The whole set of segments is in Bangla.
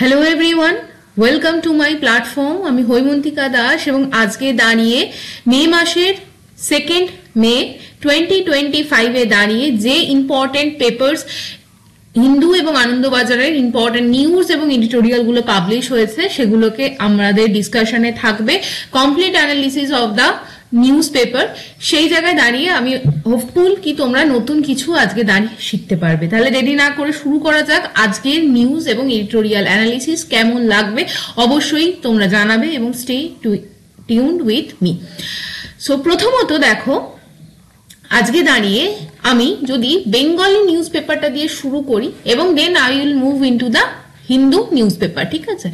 Hello everyone, welcome to my platform. আমি হৈমন্তিকা দাস এবং আজকে দাঁড়িয়ে মে মাসের 2 মে 2025 দাঁড়িয়ে যে ইম্পর্টেন্ট পেপার্স হিন্দু এবং আনন্দবাজারের ইম্পর্টেন্ট নিউজ এবং এডিটোরিয়ালগুলো পাবলিশ হয়েছে সেগুলোকে আমাদের ডিসকাশনে থাকবে। Complete analysis of the news paper, সেই জায়গায় দাঁড়িয়ে আমি হোপফুল কি তোমরা নতুন কিছু আজকে দাঁড়িয়ে শিখতে পারবে। তাহলে দেরি না করে শুরু করা যাক। আজকের নিউজ এবং এডিটোরিয়াল অ্যানালিসিস কেমন লাগবে অবশ্যই তোমরা জানাবে এবং stay tuned with me. So প্রথমত দেখো, আজকে দাঁড়িয়ে আমি যদি বেঙ্গলি নিউজ পেপারটা দিয়ে শুরু করি এবং then I will move into the Hindu newspaper, ঠিক আছে?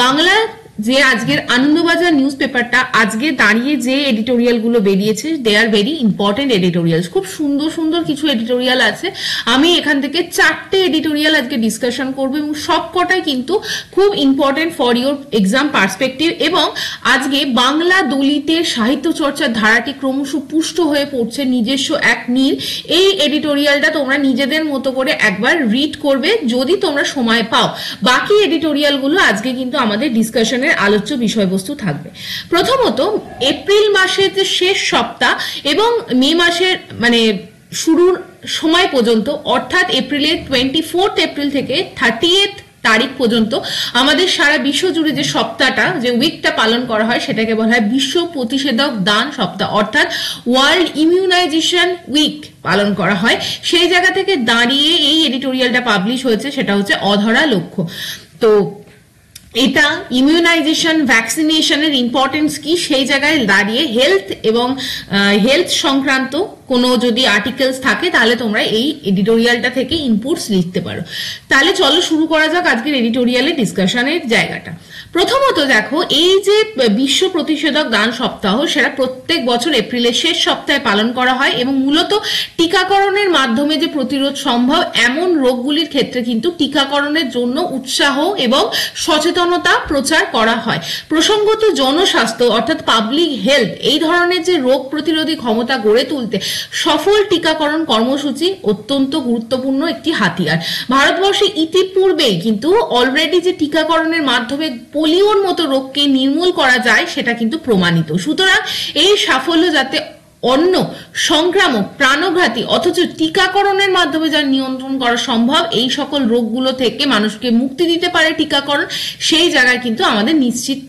বাংলার যে আজকের আনন্দবাজার নিউজ পেপারটা আজকে দাঁড়িয়ে যে এডিটোরিয়াল গুলো বেরিয়েছে, দে আর ভেরি ইম্পর্টেন্ট এডিটোরিয়ালস। খুব সুন্দর সুন্দর কিছু এডিটোরিয়াল আছে। আমি এখান থেকে 4টে এডিটোরিয়াল আজকে ডিসকাশন করবো এবং সবকটাই কিন্তু খুব important for your exam perspective. এবং আজকে বাংলা দলিতের সাহিত্য চর্চার ধারাটি ক্রমশ পুষ্ট হয়ে পড়ছে, নিজস্ব এক নীল। এই এডিটোরিয়ালটা তোমরা নিজেদের মতো করে একবার রিড করবে যদি তোমরা সময় পাও। বাকি এডিটোরিয়াল গুলো আজকে কিন্তু আমাদের ডিসকাশন আলোচ্য বিষয়বস্তু থাকবে। প্রথমত, এপ্রিল মাসের যে শেষ সপ্তাহ এবং মে মাসের শুরুর সময় পর্যন্ত, অর্থাৎ এপ্রিলের 24 এপ্রিল থেকে 30 তারিখ পর্যন্ত আমাদের সারা বিশ্ব জুড়ে যে সপ্তাহটা, যে উইকটা পালন করা হয় সেটাকে বলা হয় বিশ্ব প্রতিষেধক দান সপ্তাহ, অর্থাৎ ওয়ার্ল্ড ইমিউনাইজেশন উইক পালন করা হয়। সেই জায়গা থেকে দাঁড়িয়ে এই এডিটোরিয়ালটা পাবলিশ হয়েছে, সেটা হচ্ছে অধরা লক্ষ্য। তো এটা ইমিউনাইজেশন, ভ্যাকসিনেশনের ইম্পর্টেন্স কি সেই জায়গায় দাঁড়িয়ে হেলথ এবং হেলথ সংক্রান্ত কোনো যদি আর্টিকেলস থাকে তাহলে তোমরা এই এডিটোরিয়ালটা থেকে ইনপুটস লিখতে পারো। তাহলে চলো শুরু করা যাক আজকের এডিটোরিয়ালের ডিসকাশনের জায়গাটা। প্রথমত দেখো, এই যে বিশ্ব প্রতিষেধক দান সপ্তাহ সেটা প্রত্যেক বছর এপ্রিলের শেষ সপ্তাহে পালন করা হয় এবং মূলত টিকাকরণের মাধ্যমে যে প্রতিরোধ সম্ভব এমন রোগগুলির ক্ষেত্রে কিন্তু টিকাকরণের জন্য উৎসাহ এবং সচেতনতা প্রচার করা হয়। প্রসঙ্গত জনস্বাস্থ্য অর্থাৎ পাবলিক হেলথ এই ধরনের যে রোগ প্রতিরোধী ক্ষমতা গড়ে তুলতে সফল টিকাকরণ কর্মসূচি অত্যন্ত গুরুত্বপূর্ণ একটি হাতিয়ার। ভারতবর্ষে ইতিপূর্বেই কিন্তু অলরেডি যে টিকাকরণের মাধ্যমে পোলিওর মতো রোগকে নির্মূল করা যায় সেটা কিন্তু প্রমাণিত। সুতরাং এই সাফল্য যাতে অন্য সংক্রামক, প্রাণঘাতী অথচ টিকাকরণের মাধ্যমে যা নিয়ন্ত্রণ করা সম্ভব, এই সকল রোগগুলো থেকে মানুষকে মুক্তি দিতে পারে টিকাকরণ, সেই জায়গায় কিন্তু আমাদের নিশ্চিত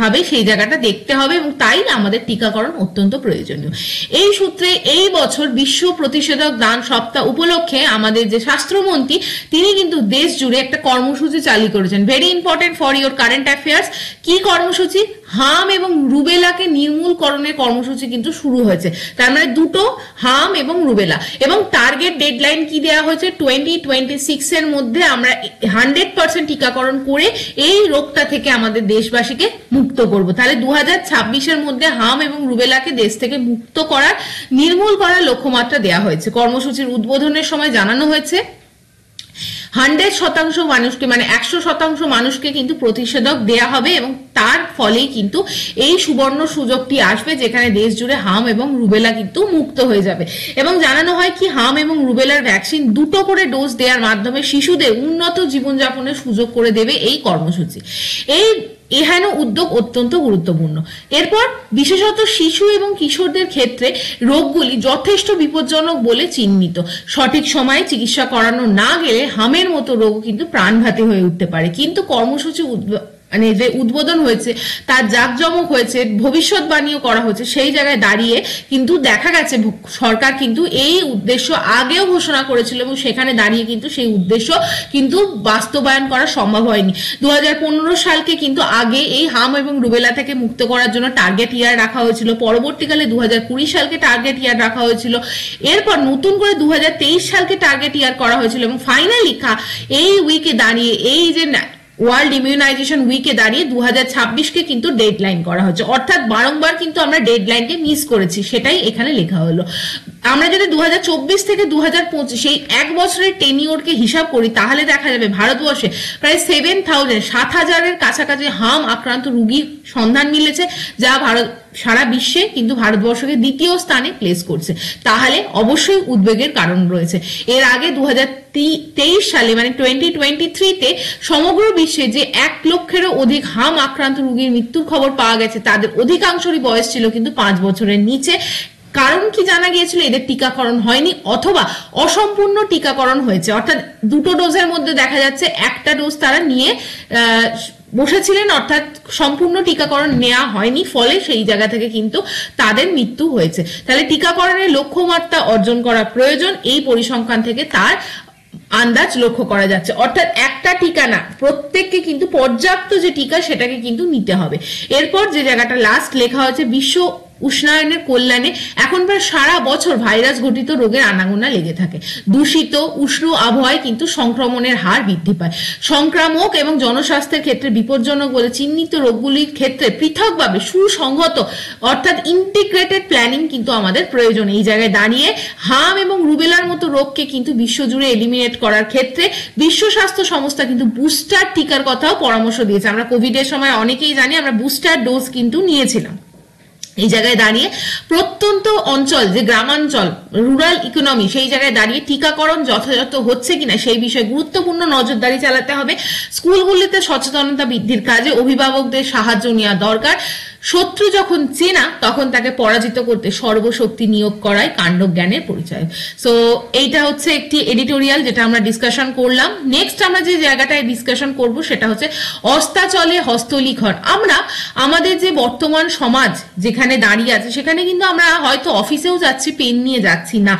ভাবে সেই জায়গাটা দেখতে হবে এবং তাই আমাদের টিকাকরণ অত্যন্ত প্রয়োজনীয়। এই সূত্রে এই বছর বিশ্ব প্রতিষেধক দান সপ্তাহ উপলক্ষে আমাদের যে স্বাস্থ্যমন্ত্রী তিনি কিন্তু দেশ জুড়ে একটা কর্মসূচি চালু করেছেন, very important for your current affairs. কি কর্মসূচি? হাম এবং রুবেলাকে নির্মূলকরণের কর্মসূচি কিন্তু শুরু হয়েছে। তার মানে দুটো, হাম এবং রুবেলা। এবং টার্গেট ডেডলাইন কি দেওয়া হয়েছে? 2026 এর মধ্যে আমরা 100% টিকাকরণ করে এই রোগটা থেকে আমাদের দেশবাসীকে মুক্ত করব। তাহলে 2026 এর মধ্যে হাম এবং রুবেলাকে দেশ থেকে মুক্ত করার, নির্মূল করার লক্ষ্যমাত্রা দেওয়া হয়েছে। কর্মসূচির উদ্বোধনের সময় জানানো হয়েছে 100% মানুষকে, 100% মানুষকে কিন্তু প্রতিষেধক দেয়া হবে এবং তার ফলেই কিন্তু এই সুবর্ণ সুযোগটি আসবে যেখানে দেশ জুড়ে হাম এবং রুবেলা কিন্তু মুক্ত হয়ে যাবে। এবং জানানো হয় কি, হাম এবং রুবেলার ভ্যাকসিন 2টো করে ডোজ দেওয়ার মাধ্যমে শিশুদের উন্নত জীবনযাপনের সুযোগ করে দেবে এই কর্মসূচি। এহেন উদ্যোগ অত্যন্ত গুরুত্বপূর্ণ। এরপর বিশেষত শিশু এবং কিশোরদের ক্ষেত্রে রোগগুলি যথেষ্ট বিপজ্জনক বলে চিহ্নিত। সঠিক সময়ে চিকিৎসা করানো না গেলে হামের মতো রোগ কিন্তু প্রাণঘাতী হয়ে উঠতে পারে। কিন্তু কর্মসূচি যে উদ্বোধন হয়েছে তার জাঁকজমক হয়েছে, ভবিষ্যৎবাণীও করা হয়েছে, সেই জায়গায় দাঁড়িয়ে কিন্তু দেখা গেছে সরকার কিন্তু এই উদ্দেশ্য আগেও ঘোষণা করেছিল এবং সেখানে দাঁড়িয়ে কিন্তু সেই উদ্দেশ্য কিন্তু বাস্তবায়ন করা সম্ভব হয়নি। 2015 সালকে কিন্তু আগে এই হাম এবং রুবেলা থেকে মুক্ত করার জন্য টার্গেট ইয়ার রাখা হয়েছিল। পরবর্তীকালে 2020 সালকে টার্গেট ইয়ার রাখা হয়েছিল। এরপর নতুন করে 2023 সালকে টার্গেট ইয়ার করা হয়েছিল এবং ফাইনালি এই উইকে দাঁড়িয়ে, এই যে ওয়ার্ল্ড ইমিউনাইজেশন উইকে দাঁড়িয়ে 2026কে কিন্তু ডেডলাইন করা হচ্ছে। অর্থাৎ বারংবার কিন্তু আমরা ডেডলাইনকে মিস করেছি, সেটাই এখানে লেখা হলো। আমরা যদি 2024 থেকে 2025 এই এক বছরের টেনিওরকে হিসাব করি তাহলে দেখা যাবে ভারতবর্ষে প্রায় 7,000 কাছাকাছি হাম আক্রান্ত রোগীর সন্ধান মিলেছে, যা সারা বিশ্বে কিন্তু ভারতবর্ষকে দ্বিতীয় স্থানে প্লেস করছে, তাহলে অবশ্যই উদ্বেগের কারণ রয়েছে। এর আগে 2023 সালে মানে 2023-তে সমগ্র বিশ্বে যে 1 লক্ষেরও অধিক হাম আক্রান্ত রোগীর মৃত্যুর খবর পাওয়া গেছে, তাদের অধিকাংশেরই বয়স ছিল কিন্তু 5 বছরের নিচে। কারণ কি জানা গিয়েছিল, এদের টিকাকরণ হয়নি অথবা অসম্পূর্ণ টিকাকরণ হয়েছে, অর্থাৎ দুটো ডোজের মধ্যে দেখা যাচ্ছে একটা ডোজ তারা নিয়ে বসেছিলেন, অর্থাৎ সম্পূর্ণ টিকাকরণ নেওয়া হয়নি, ফলে সেই জায়গা থেকে কিন্তু তাদের মৃত্যু হয়েছে। তাহলে টিকাকরণের লক্ষ্যমাত্রা অর্জন করা প্রয়োজন, এই পরিসংখ্যান থেকে তার আন্দাজ লক্ষ্য করা যাচ্ছে। অর্থাৎ একটা টিকা না, প্রত্যেককে কিন্তু পর্যাপ্ত যে টিকা সেটাকে কিন্তু নিতে হবে। এরপর যে জায়গাটা লাস্ট লেখা হয়েছে, বিশ্ব উষ্ণায়নের কল্যাণে এখন প্রায় সারা বছর ভাইরাস ঘটিত রোগের আনাগোনা লেগে থাকে। দূষিত উষ্ণ আবহাওয়ায় কিন্তু সংক্রমণের হার বৃদ্ধি পায়। সংক্রামক এবং জনস্বাস্থ্যের ক্ষেত্রে বিপজ্জনক বলে চিহ্নিত রোগগুলির ক্ষেত্রে পৃথকভাবে সুসংহত অর্থাৎ ইন্টিগ্রেটেড প্ল্যানিং কিন্তু আমাদের প্রয়োজন। এই জায়গায় দাঁড়িয়ে হাম এবং রুবেলার মতো রোগকে কিন্তু বিশ্বজুড়ে এলিমিনেট করার ক্ষেত্রে বিশ্ব স্বাস্থ্য সংস্থা কিন্তু বুস্টার টিকার কথাও পরামর্শ দিয়েছে। আমরা কোভিডের সময় অনেকেই জানি আমরা বুস্টার ডোজ কিন্তু নিয়েছিলাম। এই জায়গায় দাঁড়িয়ে প্রত্যন্ত অঞ্চল যে গ্রামাঞ্চল রুরাল ইকোনমি, সেই জায়গায় দাঁড়িয়ে টিকাকরণ যথাযথ হচ্ছে কিনা সেই বিষয়ে গুরুত্বপূর্ণ নজরদারি চালাতে হবে। স্কুলগুলিতে সচেতনতা বৃদ্ধির কাজে অভিভাবকদের সাহায্য নেওয়া দরকার। শত্রু যখন চেনা তখন তাকে পরাজিত করতে সর্বশক্তি নিয়োগ করায় কাণ্ডজ্ঞানের পরিচয়। সো এইটা হচ্ছে একটি এডিটোরিয়াল যেটা আমরা ডিসকাশন করলাম। নেক্সট আমরা যে জায়গাটায় ডিসকাশন করব সেটা হচ্ছে অস্তাচলে হস্তলিখন। আমরা আমাদের যে বর্তমান সমাজ যেখানে দাঁড়িয়ে আছে সেখানে কিন্তু আমরা হয়তো অফিসেও যাচ্ছি, পেন নিয়ে যাচ্ছি না।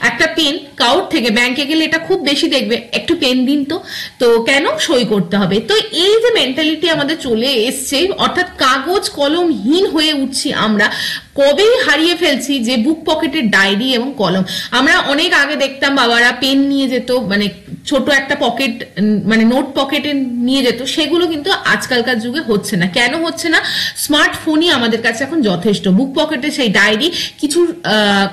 একটা পেন কাউর থেকে, ব্যাংকে গেলে এটা খুব বেশি দেখবে, একটু পেন দিন তো কেন সই করতে হবে। তো এই যে মেন্টালিটি আমাদের চলে এসছে, অর্থাৎ কাগজ কলমহীন হয়ে উঠছি আমরা, কবেই হারিয়ে ফেলছি যে বুক পকেটের ডায়েরি এবং কলম। আমরা অনেক আগে দেখতাম বাবারা পেন নিয়ে যেত, মানে ছোট একটা পকেট মানে নোট পকেটে নিয়ে যেত, সেগুলো কিন্তু আজকালকার যুগে হচ্ছে না। কেন হচ্ছে না? স্মার্টফোনই আমাদের কাছে এখন যথেষ্ট। বুক পকেটে সেই ডায়েরি কিছু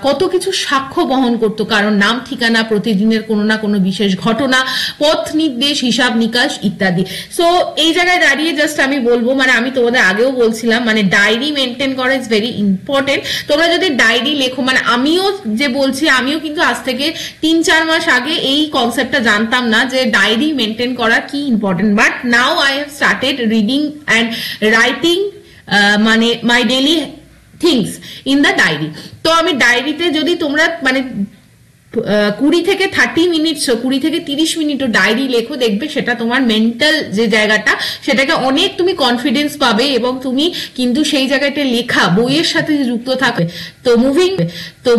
কত কিছু সাক্ষ্য বহন করতো, কারণ নাম ঠিকানা, প্রতিদিনের কোনো না কোনো বিশেষ ঘটনা, পথ নির্দেশ, হিসাব নিকাশ ইত্যাদি। সো এই জায়গায় দাঁড়িয়ে জাস্ট আমি বলবো, মানে আমি তোমাদের আগেও বলছিলাম, মানে ডায়েরি মেনটেন করা ইজ ভেরি ইম্পর্টেন্ট। তোমরা যদি ডায়েরি লেখো, মানে আমিও যে বলছি, আমিও কিন্তু আজ থেকে 3-4 মাস আগে এই কনসেপ্টটা জানতাম না যে ডায়েরি মেনটেন করা কি important, but now I have started reading and writing মানে my daily things in the diary. তো আমি ডায়েরিতে যদি তোমরা মানে 20 থেকে 30 মিনিটস, 20 থেকে 30 মিনিটও ডায়েরি লেখো, দেখবে সেটা তোমার মেন্টাল যে জায়গাটা সেটাকে অনেক তুমি কনফিডেন্স পাবে এবং তুমি কিন্তু সেই জায়গাটা লেখা বইয়ের সাথে যুক্ত থাকবে। তো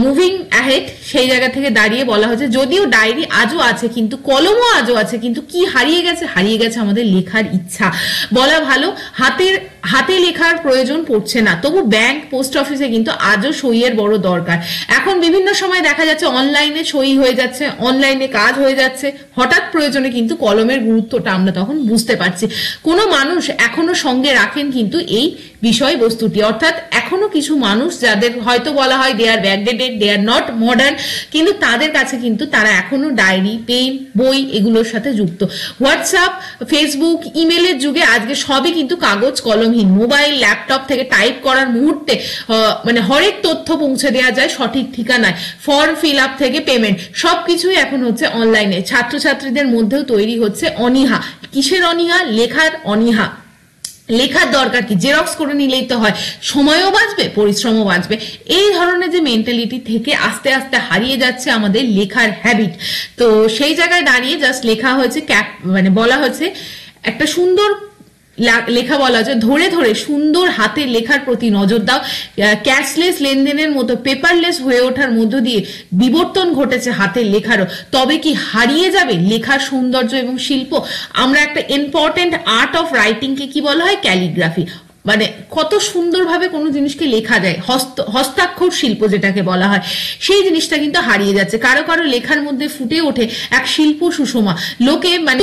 মুভিং অ্যাহেড সেই জায়গা থেকে দাঁড়িয়ে বলা হচ্ছে, যদিও ডায়েরি আজও আছে কিন্তু কলমও আজও আছে, কিন্তু কি হারিয়ে গেছে? হারিয়ে গেছে আমাদের লেখার ইচ্ছা। বলা ভালো, হাতে লেখার প্রয়োজন পড়ছে না, তবু ব্যাংক, পোস্ট অফিসে কিন্তু আজও সইয়ের বড় দরকার। এখন বিভিন্ন সময় দেখা যাচ্ছে অনলাইনে সই হয়ে যাচ্ছে, অনলাইনে কাজ হয়ে যাচ্ছে, হঠাৎ প্রয়োজনে কিন্তু কলমের গুরুত্বটা আমরা তখন বুঝতে পারছি। কোনো মানুষ এখনো সঙ্গে রাখেন কিন্তু এই বিষয়বস্তুটি, অর্থাৎ এখনো কিছু মানুষ যাদের হয়তো বলা হয় they are backdated, they are not modern, কিন্তু তাদের কাছে কিন্তু তারা এখনো ডায়েরি, পেন, বই এগুলোর সাথে যুক্ত। হোয়াটসঅ্যাপ, ফেসবুক, ইমেলের যুগে আজকে সবই কিন্তু কাগজ কলমহীন। মোবাইল, ল্যাপটপ থেকে টাইপ করার মুহূর্তে মানে হরেক তথ্য পৌঁছে দেওয়া যায় সঠিক ঠিকানায়। ফর্ম ফিল আপ থেকে পেমেন্ট সবকিছুই এখন হচ্ছে অনলাইনে। ছাত্রছাত্রীদের মধ্যেও তৈরি হচ্ছে অনীহা। কিসের অনীহা? লেখার অনীহা। লেখার দরকার কি? জেরক্স করে নিলেই তো হয়, সময়ও বাঁচবে, পরিশ্রমও বাঁচবে। এই ধরনের যে মেন্টালিটি থেকে আস্তে আস্তে হারিয়ে যাচ্ছে আমাদের লেখার হ্যাবিট। তো সেই জায়গায় দাঁড়িয়ে জাস্ট লেখা হয়েছে, মানে বলা হচ্ছে একটা সুন্দর লেখা বলা হচ্ছে, ধরে ধরে সুন্দর হাতের লেখার প্রতি নজর দাও। ক্যাশলেস লেনদেনের মতো পেপারলেস হয়ে ওঠার মধ্য দিয়ে বিবর্তন ঘটেছে হাতের লেখারও। তবে কি হারিয়ে যাবে লেখার সৌন্দর্য এবং শিল্প? আমরা একটা ইম্পর্টেন্ট আর্ট অফ রাইটিংকে কি বলা হয়? ক্যালিগ্রাফি। মানে কত সুন্দরভাবে কোনো জিনিসকে লেখা যায়, হস্তাক্ষর শিল্প যেটাকে বলা হয়, সেই জিনিসটা কিন্তু হারিয়ে যাচ্ছে। কারো কারো লেখার মধ্যে ফুটে ওঠে এক শিল্প সুষমা। লোকে মানে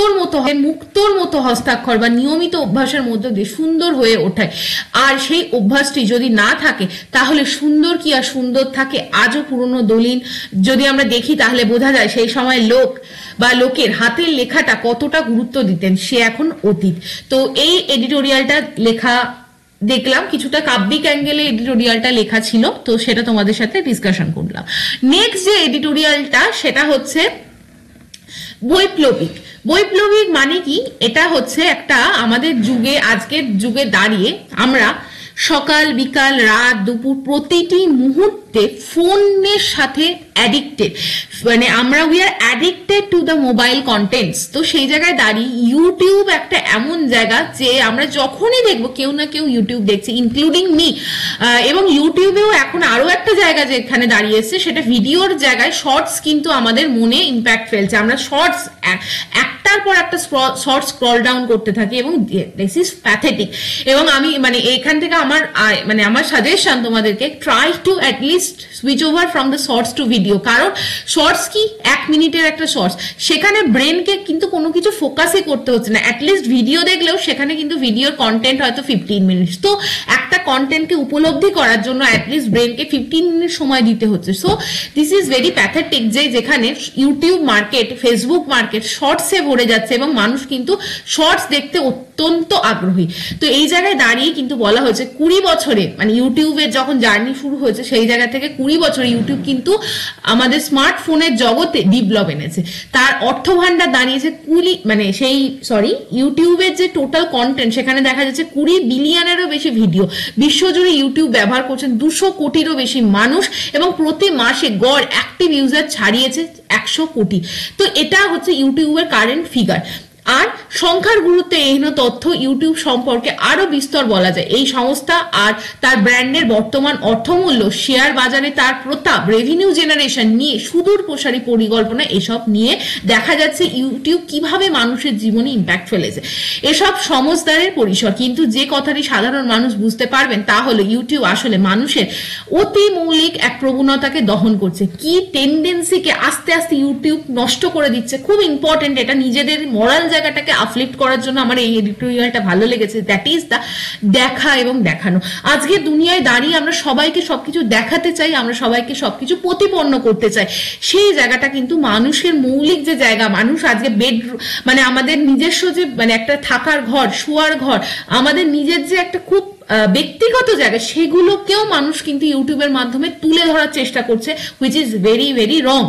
মুক্তোর মতো হস্তাক্ষর বা নিয়মিত অভ্যাসের মধ্যে দিয়ে সুন্দর হয়ে ওঠে। আর সেই অভ্যাসটি যদি না থাকে তাহলে সুন্দর কি আর সুন্দর থাকে? আজও পুরনো দলিল যদি আমরা দেখি তাহলে বোঝা যায় সেই সময় লোকের হাতের লেখাটা কতটা গুরুত্ব দিতেন, সে এখন অতীত। তো এই এডিটোরিয়ালটা লেখা দেখলাম কিছুটা কাব্যিক অ্যাঙ্গেলে এডিটোরিয়ালটা লেখা ছিল, তো সেটা তোমাদের সাথে ডিসকাশন করলাম। নেক্সট যে এডিটোরিয়ালটা সেটা হচ্ছে বৈপ্লবিক। বৈপ্লবিক মানে কি? এটা হচ্ছে একটা আমাদের যুগে, আজকের যুগে দাঁড়িয়ে আমরা সকাল বিকাল রাত দুপুর প্রতিটি মুহূর্তে ফোনের সাথে অ্যাডিক্টেড, মানে আমরা we are addicted to the mobile contents. তো সেই জায়গায় দাঁড়িয়ে ইউটিউব একটা এমন জায়গা যে আমরা যখনই দেখবো কেউ না কেউ ইউটিউব দেখছে, ইনক্লুডিং মি। এবং ইউটিউবেও এখন আরো একটা জায়গা যেখানে দাঁড়িয়ে এসছে, সেটা ভিডিওর জায়গায় শর্টস কিন্তু আমাদের মনে ইম্প্যাক্ট ফেলছে। আমরা শর্টস একটার পর একটা শর্ট স্ক্রল ডাউন করতে থাকি এবং দিস ইজ প্যাথেটিক। এবং আমি মানে এখান থেকে আমার সাজেশন তোমাদেরকে, try to at least switch over from the shorts to video. কারণ শর্টস কি 1 মিনিটের একটা শর্টস, সেখানে ব্রেনকে কিন্তু কোনো কিছু ফোকাসই করতে হচ্ছে না। অ্যাটলিস্ট ভিডিও দেখলেও সেখানে কিন্তু ভিডিওর কন্টেন্ট হয়তো 15 মিনিট, তো একটা কন্টেন্টকে উপলব্ধি করার জন্য অ্যাটলিস্ট ব্রেনকে 15 মিনিট সময় দিতে হচ্ছে। So this is very pathetic যে যেখানে ইউটিউব মার্কেট, ফেসবুক মার্কেট শর্টসে ভরে যাচ্ছে এবং মানুষ কিন্তু শর্টস দেখতে অত্যন্ত আগ্রহী। তো এই জায়গায় দাঁড়িয়ে কিন্তু বলা হয়েছে 20 বছরে, মানে ইউটিউবের যখন জার্নি শুরু হয়েছে সেই জায়গা থেকে 20 বছরে ইউটিউব কিন্তু আমাদের স্মার্টফোনের জগতে বিপ্লব এনেছে। তার অর্থভান্ডার দাঁড়িয়েছে ইউটিউবের যে টোটাল কন্টেন্ট, সেখানে দেখা যাচ্ছে 20 বিলিয়নেরও বেশি ভিডিও বিশ্বজুড়ে ইউটিউব ব্যবহার করছেন 200 কোটিরও বেশি মানুষ, এবং প্রতি মাসে গড় অ্যাক্টিভ ইউজার ছাড়িয়েছে 100 কোটি। তো এটা হচ্ছে ইউটিউবের কারেন্ট ফিগার। আর সংখ্যার গুরুত্বহীন তথ্য ইউটিউব সম্পর্কে আরো বিস্তর বলা যায়। এই সংস্থা আর তার ব্র্যান্ডের বর্তমান অর্থমূল্য, শেয়ার বাজারে তার প্রতাপ, রেভিনিউ জেনারেশন নিয়ে সুদূর প্রসারী পরিকল্পনা, এসব নিয়ে দেখা যাচ্ছে ইউটিউব কিভাবে মানুষের জীবনে ইম্প্যাক্ট ফেলেছে। এসব সমজদারের পরিসর, কিন্তু যে কথাটি সাধারণ মানুষ বুঝতে পারবেন তা হলো ইউটিউব আসলে মানুষের অতি মৌলিক এক প্রবণতাকে দহন করছে। কি টেন্ডেন্সিকে আস্তে আস্তে ইউটিউব নষ্ট করে দিচ্ছে। খুব ইম্পর্টেন্ট, এটা নিজেদের মোরাল জায়গাটাকে আপলিফট করার জন্য আমার এই এডিটোরিয়ালটা ভালো লেগেছে। দ্যাট ইজ দা দেখা এবং দেখানো। আজকে দুনিয়ায় দাঁড়িয়ে আমরা সবাইকে সবকিছু দেখাতে চাই, আমরা সবাইকে সবকিছু প্রতিপন্ন করতে চাই। সেই জায়গাটা কিন্তু মানুষের মৌলিক যে জায়গা, মানুষ আজকে বেডরুম, মানে আমাদের নিজস্ব যে মানে একটা থাকার ঘর, শোয়ার ঘর, আমাদের নিজের যে একটা খুব ব্যক্তিগত জায়গা, সেগুলোকেও মানুষ কিন্তু ইউটিউবের মাধ্যমে তুলে ধরার চেষ্টা করছে, which is very very wrong.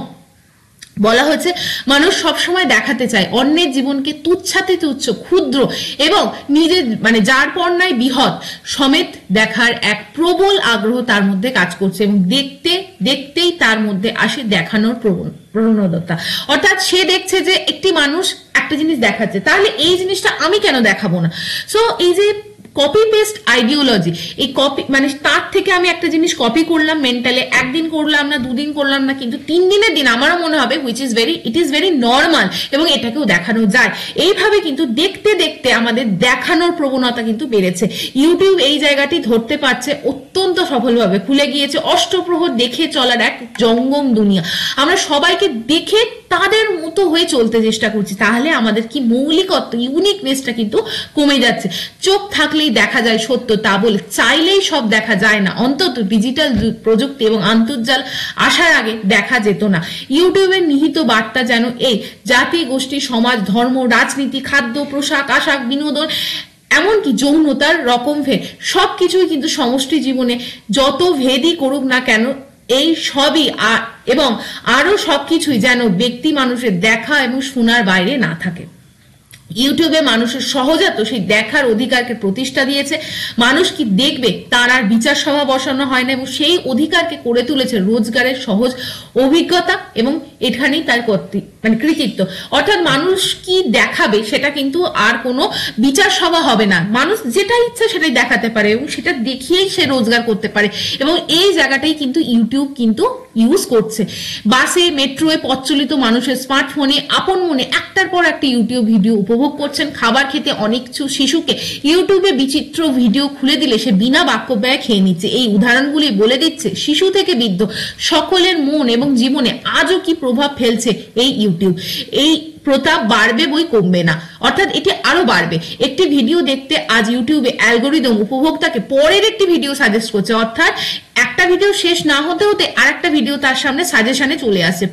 বলা হচ্ছে মানুষ সবসময় দেখাতে চায় অন্যের জীবনকে তুচ্ছাতে তুচ্ছ, ক্ষুদ্র এবং নিজের মানে যার পর নাই বৃহৎ সমেত দেখার এক প্রবল আগ্রহ তার মধ্যে কাজ করছে, এবং দেখতে দেখতেই তার মধ্যে আসে দেখানোর প্রবণতা। অর্থাৎ সে দেখছে যে একটি মানুষ একটা জিনিস দেখাচ্ছে, তাহলে এই জিনিসটা আমি কেন দেখাবো না। সো এই যে কপি পেস্ট আইডিওলজি, এই কপি মানে তার থেকে আমি একটা জিনিস কপি করলাম মেন্টালে, একদিন করলাম না, দুদিন করলাম না, কিন্তু 3 দিনের দিন আমারও মনে হবে ইট ইজ ভেরি নর্মাল, এবং এটাকেও দেখানো যায়। এইভাবে কিন্তু দেখতে দেখতে আমাদের দেখানোর প্রবণতা কিন্তু বেড়েছে। ইউটিউব এই জায়গাটি ধরতে পারছে অত্যন্ত সফলভাবে, খুলে গিয়েছে অষ্টপ্রহর দেখে চলার এক জঙ্গম দুনিয়া। আমরা সবাইকে দেখে তাদের মতো হয়ে চলতে চেষ্টা করছি, তাহলে আমাদের কি মৌলিকত্ব, ইউনিকনেসটা কিন্তু কমে যাচ্ছে। চোখ থাকলেই দেখা যায় সত্য, তা বলে চাইলেই সব দেখা যায় না। অন্তত ডিজিটাল প্রযুক্তি এবং আন্তর্জাল আসার আগে দেখা যেত না। ইউটিউবের নিহিত বার্তা যেন এই জাতি, গোষ্ঠী, সমাজ, ধর্ম, রাজনীতি, খাদ্য, পোশাক, আশাক, বিনোদন, এমনকি যৌনতার রকম ভেদ, সবকিছুই কিন্তু সমষ্টি জীবনে যত ভেদই করুক না কেন, এই সবই এবং আরো সবকিছুই যেন ব্যক্তি মানুষের দেখা এবং শোনার বাইরে না থাকে। ইউটিউবে মানুষের সহজাত সেই দেখার অধিকারকে প্রতিষ্ঠা দিয়েছে। মানুষ কি দেখবে তার আর বিচার সভা বসানো হয় না, এবং সেই অধিকারকে করে তুলেছে রোজগারের সহজ অভিজ্ঞতা, এবং এখানেই তার কৃতিত্ব। অর্থাৎ মানুষ কি দেখাবে সেটা কিন্তু আর কোনো বিচার সভা হবে না, মানুষ যেটা ইচ্ছা সেটাই দেখাতে পারে এবং সেটা দেখিয়েই সে রোজগার করতে পারে, এবং এই জায়গাটাই কিন্তু ইউটিউব কিন্তু ইউজ করছে। বাসে, মেট্রোয়ে পথ চলিত মানুষের স্মার্টফোনে আপন মনে একটার পর একটা ইউটিউব ভিডিও উপভোগ করছেন। খাবার খেতে অনেক শিশুকে ইউটিউবে বিচিত্র ভিডিও খুলে দিলে সে বিনা বাক্য ব্যয় খেয়ে নিচ্ছে। এই উদাহরণগুলি বলে দিচ্ছে শিশু থেকে বৃদ্ধ সকলের মন এবং জীবনে আজও কি প্রভাব ফেলছে এই ইউটিউব। এই প্রতাপ বাড়বে বই কমবে না, অর্থাৎ এটি আরো বাড়বে। একটি ভিডিও দেখতে আজ ইউটিউবে অ্যালগোরিদম উপভোক্তাকে পরের একটি ভিডিও সাজেস্ট করছে, অর্থাৎ একটা ভিডিও শেষ না হতে হতে আরেকটা ভিডিও তার সামনে সাজেশনে চলে আসছে।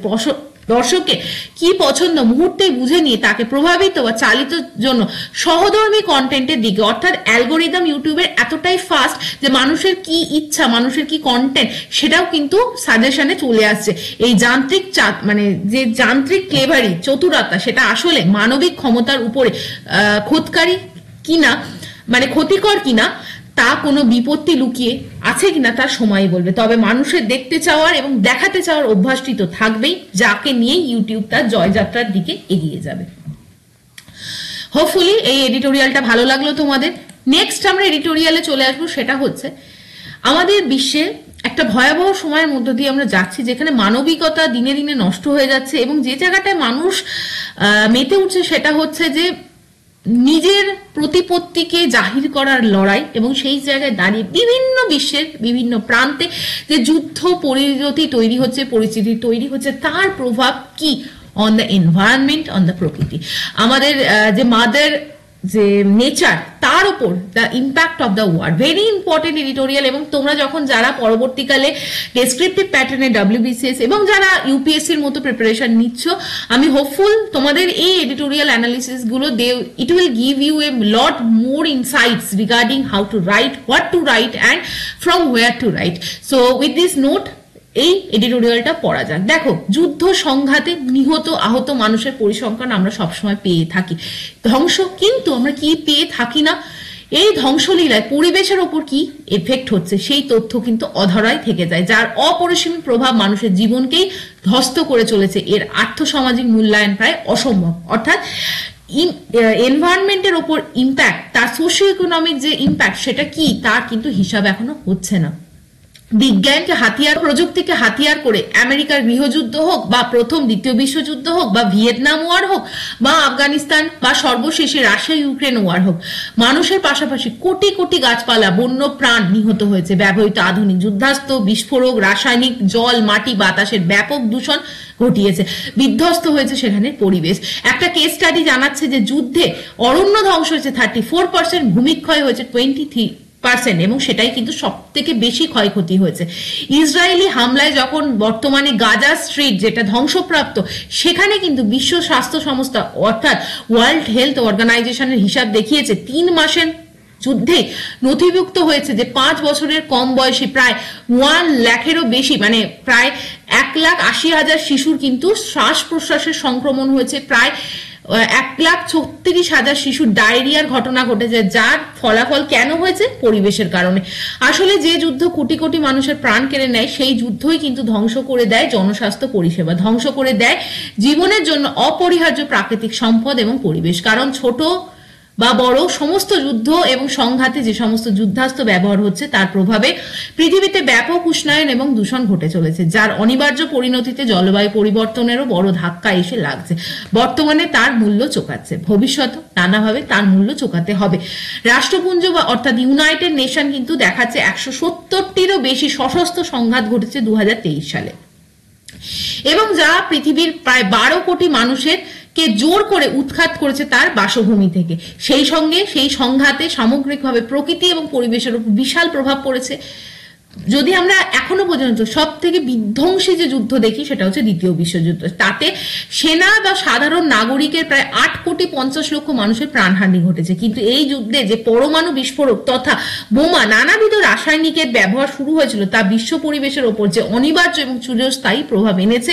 দর্শককে কি পছন্দ মুহূর্তেই বুঝে নিয়ে তাকে প্রভাবিত বা চালিত জন্য সহধর্মী কন্টেন্টের দিকে, অর্থাৎ অ্যালগোরিদম ইউটিউবের এতটাই ফাস্ট যে মানুষের কি ইচ্ছা, মানুষের কি কন্টেন্ট সেটাও কিন্তু সাজেশনে চলে আসছে। এই যান্ত্রিক মানে যে যান্ত্রিক ক্লেভারি চতুরতা সেটা আসলে মানবিক ক্ষমতার উপরে খোদকারী কিনা, মানে ক্ষতিকর কিনা, তা কোনো বিপত্তি লুকিয়ে আছে কিনা তার সময় বলবে। তবে মানুষের দেখতে চাওয়ার এবং দেখাতে চাওয়ার অভ্যাসটি তো থাকবেই, যাকে নিয়ে ইউটিউব তার জয়যাত্রার দিকে এগিয়ে যাবে। হোপফুলি এই এডিটোরিয়ালটা ভালো লাগলো তোমাদের। নেক্সট আমরা এডিটোরিয়ালে চলে আসবো, সেটা হচ্ছে আমাদের বিশ্বে একটা ভয়াবহ সময়ের মধ্য দিয়ে আমরা যাচ্ছি, যেখানে মানবিকতা দিনে দিনে নষ্ট হয়ে যাচ্ছে এবং যে জায়গাটায় মানুষ মেতে উঠছে সেটা হচ্ছে যে নিজের প্রতিপত্তিকে জাহির করার লড়াই, এবং সেই জায়গায় দাঁড়িয়ে বিভিন্ন বিশ্বের বিভিন্ন প্রান্তে যে যুদ্ধ পরিণতি তৈরি হচ্ছে, পরিস্থিতি তৈরি হচ্ছে, তার প্রভাব কি on the environment, on the প্রকৃতি, আমাদের যে মাদার যে নেচার, তার উপর the impact of the war. Very important editorial. এবং তোমরা যখন যারা পরবর্তীকালে ডেসক্রিপটিভ প্যাটার্নে WBCS এবং যারা ইউপিএসসির মতো প্রিপারেশন নিচ্ছ, আমি হোপফুল তোমাদের এই এডিটোরিয়াল অ্যানালিসিস গুলো it will give you a lot more insights regarding how to write, what to write and from where to write. So with this note এই এডিটোরিয়ালটা পড়া যাক। দেখো, যুদ্ধ সংঘাতে নিহত আহত মানুষের পরিসংখ্যান আমরা সবসময় পেয়ে থাকি, ধ্বংস কিন্তু আমরা কি পেয়ে থাকি না। এই ধ্বংসলীলায় পরিবেশের ওপর কি এফেক্ট হচ্ছে সেই তথ্য কিন্তু অধরাই থেকে যায়, যার অপরিসীম প্রভাব মানুষের জীবনকেই ধ্বস্ত করে চলেছে। এর আর্থসামাজিক মূল্যায়ন প্রায় অসম্ভব। অর্থাৎ এনভায়রনমেন্টের ওপর ইম্প্যাক্ট, তার সোশিও ইকোনমিক যে ইম্প্যাক্ট সেটা কি, তার কিন্তু হিসাব এখনো হচ্ছে না। বিজ্ঞানকে হাতিয়ার, প্রযুক্তিকে হাতিয়ার করে আমেরিকার গৃহযুদ্ধ হোক বা প্রথম দ্বিতীয় বিশ্বযুদ্ধ হোক বা ভিয়েতনাম ওয়ার হোক বা আফগানিস্তান বা সর্বশেষে রাশিয়া ইউক্রেন ওয়ার হোক, মানুষের পাশাপাশি কোটি কোটি গাছপালা, বন্য প্রাণ নিহত হয়েছে। ব্যবহৃত আধুনিক যুদ্ধাস্ত্র, বিস্ফোরক, রাসায়নিক, জল, মাটি, বাতাসের ব্যাপক দূষণ ঘটিয়েছে। বিধ্বস্ত হয়েছে সেখানে পরিবেশ। একটা কেস স্টাডি জানাচ্ছে যে যুদ্ধে অরণ্য ধ্বংস হয়েছে 34%, ভূমিক্ষয় হয়েছে 23%, এবং সেটাই কিন্তু সব থেকে বেশি ক্ষয়ক্ষতি হয়েছে। ইসরায়েলি হামলায় যখন বর্তমানে গাজা স্ট্রিট যেটা ধ্বংসপ্রাপ্ত, সেখানে কিন্তু বিশ্ব স্বাস্থ্য সংস্থা অর্থাৎ ওয়ার্ল্ড হেলথ অর্গানাইজেশনের হিসাব দেখিয়েছে 3 মাসের যুদ্ধে নথিভুক্ত হয়েছে যে 5 বছরের কম বয়সী প্রায় 1 লাখেরও বেশি, মানে প্রায় 1,80,000 শিশুর কিন্তু শ্বাস প্রশ্বাসের সংক্রমণ হয়েছে। প্রায় 1,36,000 শিশুর ডায়রিয়ার ঘটনা ঘটেছে, যার ফলাফল কেন হয়েছে? পরিবেশের কারণে। আসলে যে যুদ্ধ কোটি কোটি মানুষের প্রাণ কেড়ে নেয়, সেই যুদ্ধই কিন্তু ধ্বংস করে দেয় জনস্বাস্থ্য পরিষেবা, ধ্বংস করে দেয় জীবনের জন্য অপরিহার্য প্রাকৃতিক সম্পদ এবং পরিবেশ। কারণ ছোট বা বড় সমস্ত যুদ্ধ এবং সংঘাতে যে সমস্ত যুদ্ধাস্ত্র ব্যবহার হচ্ছে, তার প্রভাবে পৃথিবীতে ব্যাপক উষ্ণায়ন এবং দূষণ ঘটে চলেছে, যার অনিবার্য পরিণতিতে জলবায়ু পরিবর্তনেরও বড় ধাক্কা এসে লাগছে। বর্তমানে তার মূল্য চোকাচ্ছে, ভবিষ্যতে নানাভাবে তার মূল্য চোকাতে হবে। রাষ্ট্রপুঞ্জ বা অর্থাৎ ইউনাইটেড নেশন কিন্তু দেখাচ্ছে 170টিরও বেশি সশস্ত্র সংঘাত ঘটেছে 2023 সালে, এবং যা পৃথিবীর প্রায় 12 কোটি মানুষের কে জোর করে উৎখাত করেছে তার বাসভূমি থেকে। সেই সঙ্গে সেই সংঘাতে সামগ্রিকভাবে প্রকৃতি এবং পরিবেশের উপর বিশাল প্রভাব পড়েছে। যদি আমরা এখনো পর্যন্ত সব থেকে বিধ্বংসী যে যুদ্ধ দেখি, সেটা হচ্ছে দ্বিতীয় বিশ্বযুদ্ধ। তাতে সেনা বা সাধারণ নাগরিকের প্রায় 8,50,00,000 মানুষের প্রাণহানি ঘটেছে। কিন্তু এই যুদ্ধে যে পরমাণু বিস্ফোরক তথা বোমা, নানাবিধ রাসায়নিকের ব্যবহার শুরু হয়েছিল, তা বিশ্ব পরিবেশের ওপর যে অনিবার্য এবং চিরস্থায়ী প্রভাব এনেছে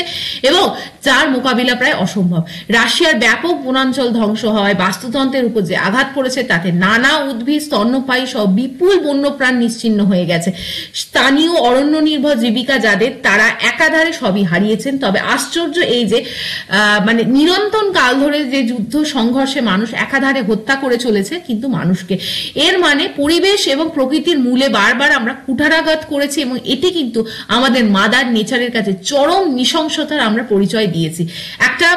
এবং যার মোকাবিলা প্রায় অসম্ভব। রাশিয়ার ব্যাপক বনাঞ্চল ধ্বংস হওয়ায় বাস্তুতন্ত্রের উপর যে আঘাত পড়েছে, তাতে নানা উদ্ভিদ, স্তন্যপায়ী সহ বিপুল বন্যপ্রাণ নিশ্চিহ্ন হয়ে গেছে। স্থানীয় অরণ্য নির্ভর জীবিকা যাদের, তারা একাধারে সবই হারিয়েছেন। তবে আশ্চর্য এই যে মানে নিরন্তর কাল ধরে যে যুদ্ধ সংঘর্ষে মানুষ একাধারে হত্যা করে চলেছে কিন্তু মানুষকে। এর মানে পরিবেশ এবং প্রকৃতির মূলে বারবার আমরা কুঠারাঘাত করেছি, এবং এটি কিন্তু আমাদের মাদার নেচারের কাছে চরম নৃশংসতার আমরা পরিচয় দিয়েছি। একটা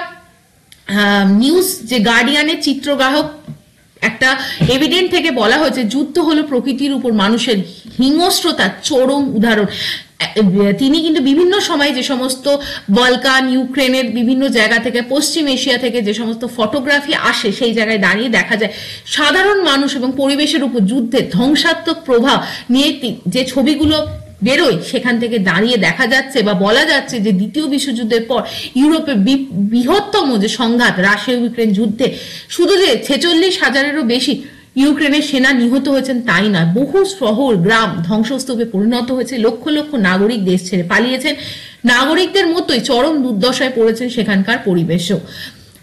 নিউজ যে গার্ডিয়ানের চিত্রগ্রাহক একটা এভিডেন্ট থেকে বলা হয়েছে, যুদ্ধ হলো প্রকৃতির উপর মানুষের হিংস্রতার চরম উদাহরণ। তিনি কিন্তু বিভিন্ন সময় যে সমস্ত বলকান, ইউক্রেনের বিভিন্ন জায়গা থেকে, পশ্চিম এশিয়া থেকে যে সমস্ত ফটোগ্রাফি আসে, সেই জায়গায় দাঁড়িয়ে দেখা যায় সাধারণ মানুষ এবং পরিবেশের উপর যুদ্ধের ধ্বংসাত্মক প্রভাব নিয়ে যে ছবিগুলো বেরোয় সেখান থেকে দাঁড়িয়ে দেখা যাচ্ছে বা বলা যাচ্ছে যে দ্বিতীয় বিশ্বযুদ্ধের পর ইউরোপে বৃহত্তম যে সংঘাত রাশিয়া ইউক্রেন যুদ্ধে শুধু যে 46,000-এরও বেশি ইউক্রেনের সেনা নিহত হয়েছেন তাই নয়, বহু শহর গ্রাম ধ্বংসস্তূপে পরিণত হয়েছে, লক্ষ লক্ষ নাগরিক দেশ ছেড়ে পালিয়েছেন, নাগরিকদের মতোই চরম দুর্দশায় পড়েছেন সেখানকার পরিবেশও।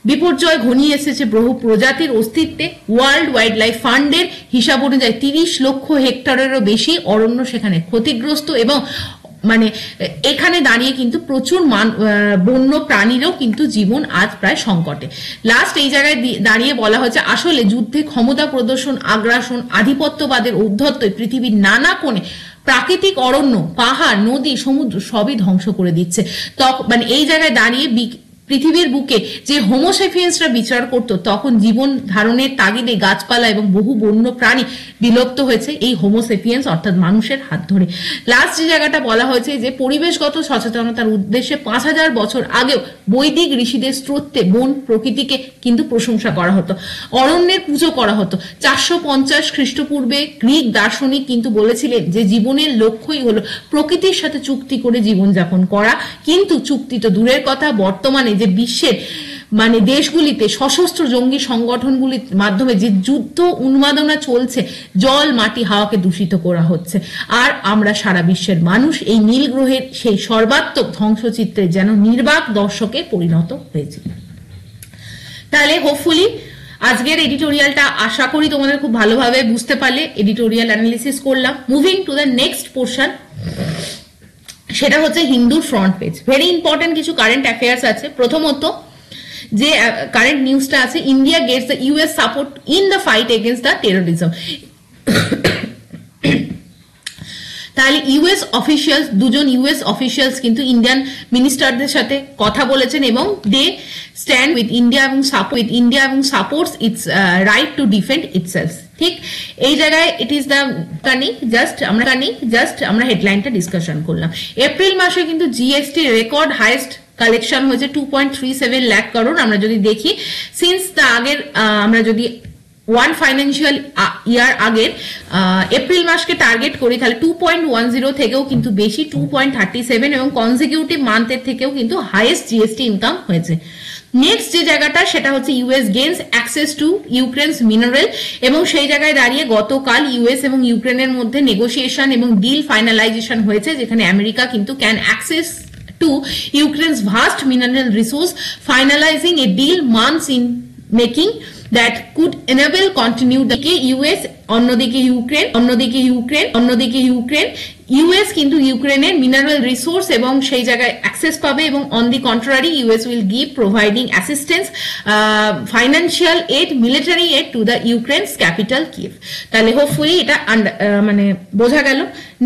বিপর্যয় ঘনিয়ে এসেছে বহু প্রজাতির অস্তিত্বে। ওয়ার্ল্ড ওয়াইল্ড লাইফ ফান্ডের হিসাব অনুযায়ী 30 লক্ষ হেক্টরেরও বেশি অরণ্য সেখানে ক্ষতিগ্রস্ত এবং মানে এখানে দাঁড়িয়ে কিন্তু প্রচুর বন্য প্রাণীরও কিন্তু জীবন আজ প্রায় সংকটে। লাস্ট এই জায়গায় দাঁড়িয়ে বলা হয়েছে আসলে যুদ্ধে ক্ষমতা প্রদর্শন, আগ্রাসন, আধিপত্যবাদের ঔদ্ধত্যই পৃথিবীর নানা কোণে প্রাকৃতিক অরণ্য, পাহাড়, নদী, সমুদ্র সবই ধ্বংস করে দিচ্ছে। মানে এই জায়গায় দাঁড়িয়ে পৃথিবীর বুকে যে হোমোসেপিয়েন্সরা বিচার করত তখন জীবন ধারণের তাগিদে গাছপালা এবং বহু বন্য প্রাণী বিলুপ্ত হয়েছে এই হোমোসেপিয়েন্স অর্থাৎ মানুষের হাত ধরে। লাস্ট যে জায়গাটা বলা হয়েছে যে পরিবেশগত সচেতনতার উদ্দেশ্যে 5,000 বছর আগেও বৈদিক ঋষিদের স্রোতে বন প্রকৃতিকে কিন্তু প্রশংসা করা হতো, অরণ্যের পুজো করা হতো। 450 খ্রিস্টপূর্বে গ্রিক দার্শনিক কিন্তু বলেছিলেন যে জীবনের লক্ষ্যই হলো প্রকৃতির সাথে চুক্তি করে জীবনযাপন করা। কিন্তু চুক্তি তো দূরের কথা, বর্তমানে যে বিশ্বের মানে দেশগুলিতে সশস্ত্র জঙ্গি সংগঠনগুলির মাধ্যমে যে যুদ্ধ উন্মাদনা চলছে, জল মাটি হাওয়াকে দূষিত করা হচ্ছে, আর আমরা সারা বিশ্বের মানুষ এই নীল গ্রহের সেই সর্বাত্মক ধ্বংসচিত্রে যেন নির্বাক দর্শকে পরিণত হয়েছে। তাহলে হোপফুলি আজকের এডিটোরিয়ালটা আশা করি তোমাদের খুব ভালোভাবে বুঝতে পারলে। এডিটোরিয়াল অ্যানালিসিস করলাম। Moving to the next portion, সেটা হচ্ছে হিন্দুর ফ্রন্ট পেজ। ভেরি ইম্পর্টেন্ট কিছু কারেন্ট অ্যাফেয়ার্স আছে। প্রথমত যে কারেন্ট নিউজটা আছে, India Gates the US support in the fight against the terrorism. তাহলে ইউএস অফিসিয়ালস, দুজন ইউএস অফিসিয়ালস কিন্তু ইন্ডিয়ান মিনিস্টারদের সাথে কথা বলেছেন এবং দে স্ট্যান্ড উইথ ইন্ডিয়া এবং supports it's right to defend itself. ঠিক এই জায়গায় ইট ইজ দ্য জাস্ট আমরা হেডলাইনটা ডিসকাশন করলাম। এপ্রিল মাসে কিন্তু জিএসটি রেকর্ড হাইয়েস্ট কালেকশন হয়েছে 2.37 লাখ করোড়। আমরা যদি দেখি সিন্স দ্য আগের আমরা যদি ওয়ান ফাইন্যান্সিয়াল ইয়ার আগের এপ্রিল মাসকে টার্গেট করি তাহলে 2.10 থেকেও কিন্তু বেশি 2.37 এবং কনজিকিউটিভ মান্থের থেকেও কিন্তু হাইয়েস্ট জিএসটি ইনকাম হয়েছে। নেক্সট যে জায়গাটা সেটা হচ্ছে US gains access to Ukraine's mineral, এবং সেই জায়গায় দাঁড়িয়ে গতকাল ইউএস এবং ইউক্রেনের মধ্যে নেগোসিয়েশন এবং ডিল ফাইনালাইজেশন হয়েছে, যেখানে আমেরিকা কিন্তু can access to Ukraine's vast mineral resource, finalizing a deal months in making that could enable continued US অন্যদিকে ইউক্রেন ইউএস কিন্তু ইউক্রেনের মিনারেল রিসোর্স এবং সেই জায়গায় অ্যাক্সেস পাবে, এবং on the contrary US will give providing assistance, financial aid, military aid to the Ukraine's capital Kiev. তাহলে হোপফুলি এটা মানে বোঝা গেল।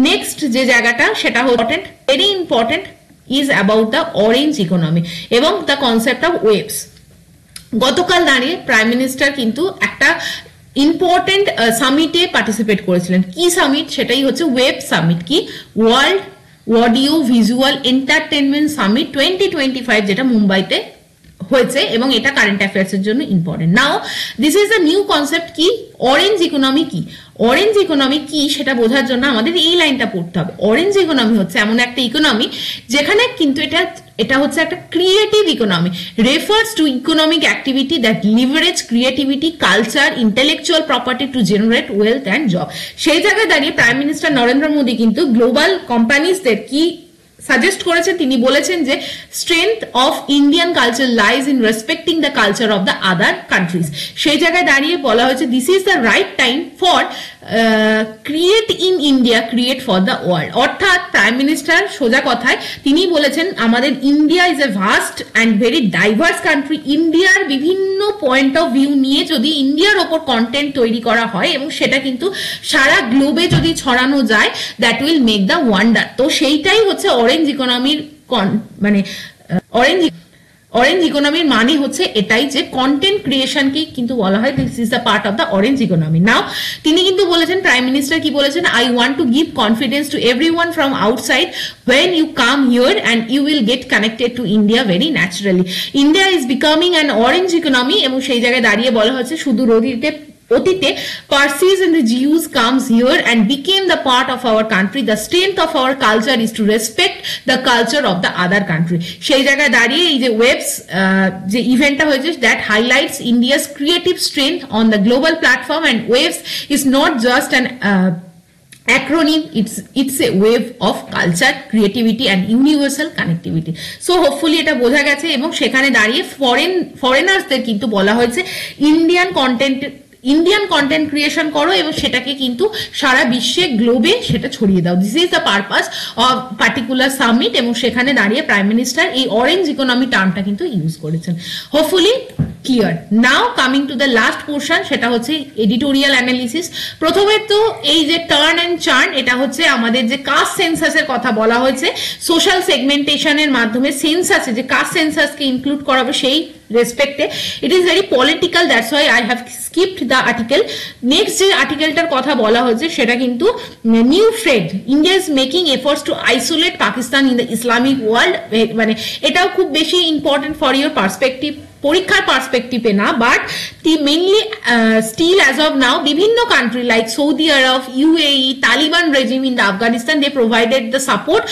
নেক্সট যে জায়গাটা সেটা important, very important is about the orange economy এবং the concept of waves। গতকাল দাঁড়িয়ে প্রাইম মিনিস্টার কিন্তু একটা ইম্পর্টেন্ট সামিটে পার্টিসিপেট করেছিলেন। কি সামিট? সেটাই হচ্ছে ওয়েব সামিট। কি? World audio visual entertainment summit 2025, যেটা মুম্বাইতে হয়েছে, এবং এটা কারেন্ট অ্যাফেয়ার্স এর জন্য important. Now this is the new concept. কি অরেঞ্জ ইকোনমি? কি অরেঞ্জ ইকোনমি কি সেটা বোঝার জন্য আমাদের এই লাইনটা পড়তে হবে। অরেঞ্জ ইকোনমি হচ্ছে এমন একটা ইকোনমি যেখানে কিন্তু এটা হচ্ছে একটা creative economy, refers to economic activity that leverage creativity, culture, intellectual property to generate wealth and job. সেই জায়গায় দাঁড়িয়ে প্রাইম মিনিস্টার নরেন্দ্র মোদী কিন্তু গ্লোবাল কোম্পানিজদের কি সাজেস্ট করেছেন? তিনি বলেছেন যে strength of Indian culture lies in respecting the culture of the other countries. সেই জায়গায় দাঁড়িয়ে বলা হয়েছে this is the right time for create in India, create for the world. অর্থাৎ প্রাইম মিনিস্টার সোজা কথায় তিনি বলেছেন আমাদের India is a vast and very diverse country. ইন্ডিয়ার বিভিন্ন পয়েন্ট অফ ভিউ নিয়ে যদি ইন্ডিয়ার ওপর কন্টেন্ট তৈরি করা হয় এবং সেটা কিন্তু সারা গ্লোবে যদি ছড়ানো যায়, that will make the wonder. তো সেইটাই হচ্ছে অরেঞ্জ ইকোনমির মানে অরেঞ্জ ইকোনমির মানে হচ্ছে এটাই যে কন্টেন্ট ক্রিয়েশনকে কিন্তু বলা হয় this is the part of the orange economy. Now তিনি কিন্তু বলেছেন, প্রাইম মিনিস্টার কি বলেছেন, I want to give confidence to everyone from outside when you come here and you will get connected to India very naturally. India is becoming an orange economy এবং সেই জায়গায় দাঁড়িয়ে বলা হচ্ছে শুধু নদীতে অতীতে Parsis and the Jews comes here and became the part of our country. The strength of our culture is to respect the culture of the other country. সেই জায়গায় দাঁড়িয়ে এই যে ওয়েবস যে ইভেন্টটা হয়েছে that highlights India's creative strength on the global platform, and waves is not just an acronym, it's a wave of culture, creativity and universal connectivity. So hopefully এটা বোঝা গেছে, এবং সেখানে দাঁড়িয়ে ফরেনার্সদের কিন্তু বলা হয়েছে ইন্ডিয়ান কন্টেন্ট ক্রিয়েশন করো এবং সেটাকে কিন্তু সারা বিশ্বে গ্লোবে সেটা ছড়িয়ে দাও। This is the purpose of particular summit, এবং সেখানে দাঁড়িয়ে প্রাইম মিনিস্টার এই অরেঞ্জ ইকোনমি টার্মটা কিন্তু ইউজ করেছেন। Hopefully clear. Now coming to the last portion, সেটা হচ্ছে এডিটোরিয়াল অ্যানালিসিস। প্রথমে তো এই যে টার্ন অ্যান্ড চার্ন, এটা হচ্ছে আমাদের যে কাস্ট সেন্সাসের কথা বলা হয়েছে, সোশ্যাল সেগমেন্টেশনের মাধ্যমে সেন্সাসে যে কাস্ট সেন্সাসকে ইনক্লুড করা হবে সেই রেসপেক্টে। It is very political, that's why I have skipped the article. Next যে আর্টিকেলটার কথা বলা হয়েছে সেটা কিন্তু new thread, India is making efforts to isolate Pakistan in the Islamic world. মানে এটাও খুব বেশি ইম্পর্টেন্ট ফর ইউর পার্সপেক্টিভ, পরীক্ষার পার্সপেক্টিভে না, but the mainly still as of now বিভিন্ন country like Saudi Arab, UAE, Taliban regime in Afghanistan, they provided the support,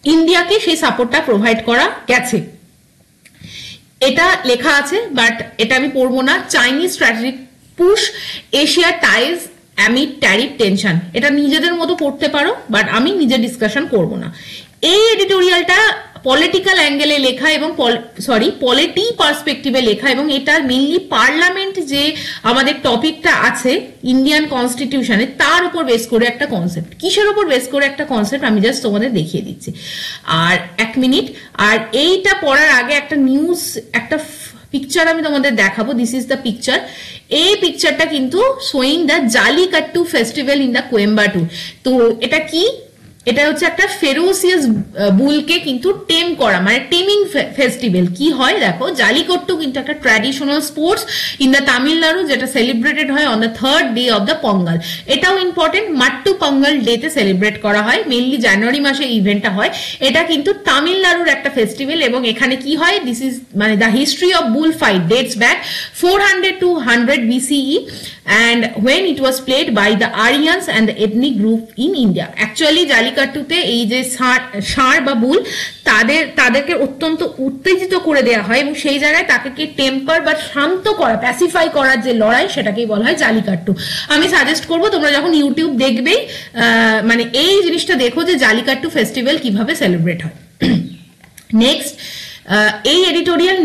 ইন্ডিয়াকে সেই সাপোর্টটা প্রোভাইড করা গেছে। এটা লেখা আছে বাট এটা আমি পড়বো না। Chinese strategic push Asia ties amid tariff tension, এটা নিজেদের মতো পড়তে পারো বাট আমি নিজে ডিসকাশন করব না। এই এডিটোরিয়ালটা পলিটিক্যাল অ্যাঙ্গেলে লেখা এবং পলিটি পার্সপেক্টিভে লেখা, এবং এটা মেইনলি পার্লামেন্ট যে আমাদের টপিকটা আছে ইন্ডিয়ান কনস্টিটিউশনে তার উপর বেস করে একটা কনসেপ্ট। কিসের উপর বেস করে একটা কনসেপ্ট আমি জাস্ট তোমাদের দেখিয়ে দিচ্ছি। আর এক মিনিট, আর এইটা পড়ার আগে একটা নিউজ, একটা পিকচার আমি তোমাদের দেখাবো। This is the picture. এই পিকচারটা কিন্তু showing the Jallikattu festival in the Coimbatore. তো এটা কি, এটা হচ্ছে একটা ফেরোসিয়াস বুলকে কিন্তু টেম করা, মানে টেমিং ফেস্টিভ্যাল। কি হয় দেখো, জালিকট্টু কিন্তু একটা traditional sports in the Tamil Nadu, যেটা সেলিব্রেটেড হয় on the 3rd day of the Pongal. এটাও ইম্পর্টেন্ট, মাট্টু পঙ্গাল ডেতে সেলিব্রেট করা হয়, মেইনলি জানুয়ারি মাসে ইভেন্টটা হয়। এটা কিন্তু তামিলনাড়ুর একটা ফেস্টিভ্যাল, এবং এখানে কি হয়, দিস ইজ মানে the history of bull fight dates back 400 to 100 BCE, and when it was played by the Aryans and the ethnic group in India. Actually জালিকাট্টুতে এই যে ষাঁড় বা বুল তাদেরকে অত্যন্ত উত্তেজিত করে দেওয়া হয়, এবং সেই জায়গায় তাকে টেম্পার বা শান্ত করা, প্যাসিফাই করার যে লড়াই সেটাকেই বলা হয় জালিকাট্টু। আমি সাজেস্ট করবো তোমরা যখন ইউটিউব দেখবেই মানে এই জিনিসটা দেখো যে জালিকাট্টু ফেস্টিভ্যাল কিভাবে সেলিব্রেট হয়। নেক্সট এই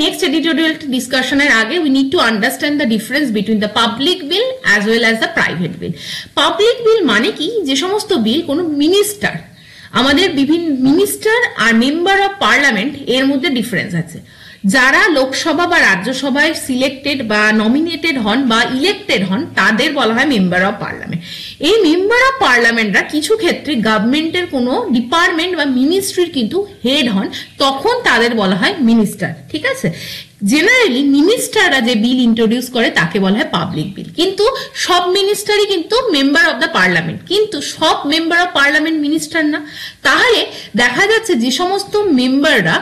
নেক্সট এডিটোরিয়াল ডিসকাশনের আগে we need to understand the difference between the public bill as well as the private bill. Public bill মানে কি, যে সমস্ত বিল কোনো মিনিস্টার, আমাদের বিভিন্ন মিনিস্টার আর মেম্বার অফ পার্লামেন্ট এর মধ্যে ডিফারেন্স আছে। যারা লোকসভা বা রাজ্যসভায় সিলেক্টেড বা নমিনেটেড হন বা ইলেক্টেড হন তাদের বলা হয় মেম্বার অফ পার্লামেন্ট। এই মেম্বার অফ পার্লামেন্টরা কিছু ক্ষেত্রে গভর্নমেন্টের কোনো ডিপার্টমেন্ট বা মিনিস্ট্রির কিন্তু হেড হন, তখন তাদের বলা হয় মিনিস্টার। ঠিক আছে, জেনারেলি মিনিস্টাররা যে বিল ইন্ট্রোডিউস করে তাকে বলা হয় পাবলিক বিল। কিন্তু সব মিনিস্টারই কিন্তু মেম্বার অফ দ্য পার্লামেন্ট, কিন্তু সব মেম্বার অফ পার্লামেন্ট মিনিস্টার না। তাহলে দেখা যাচ্ছে যে সমস্ত মেম্বাররা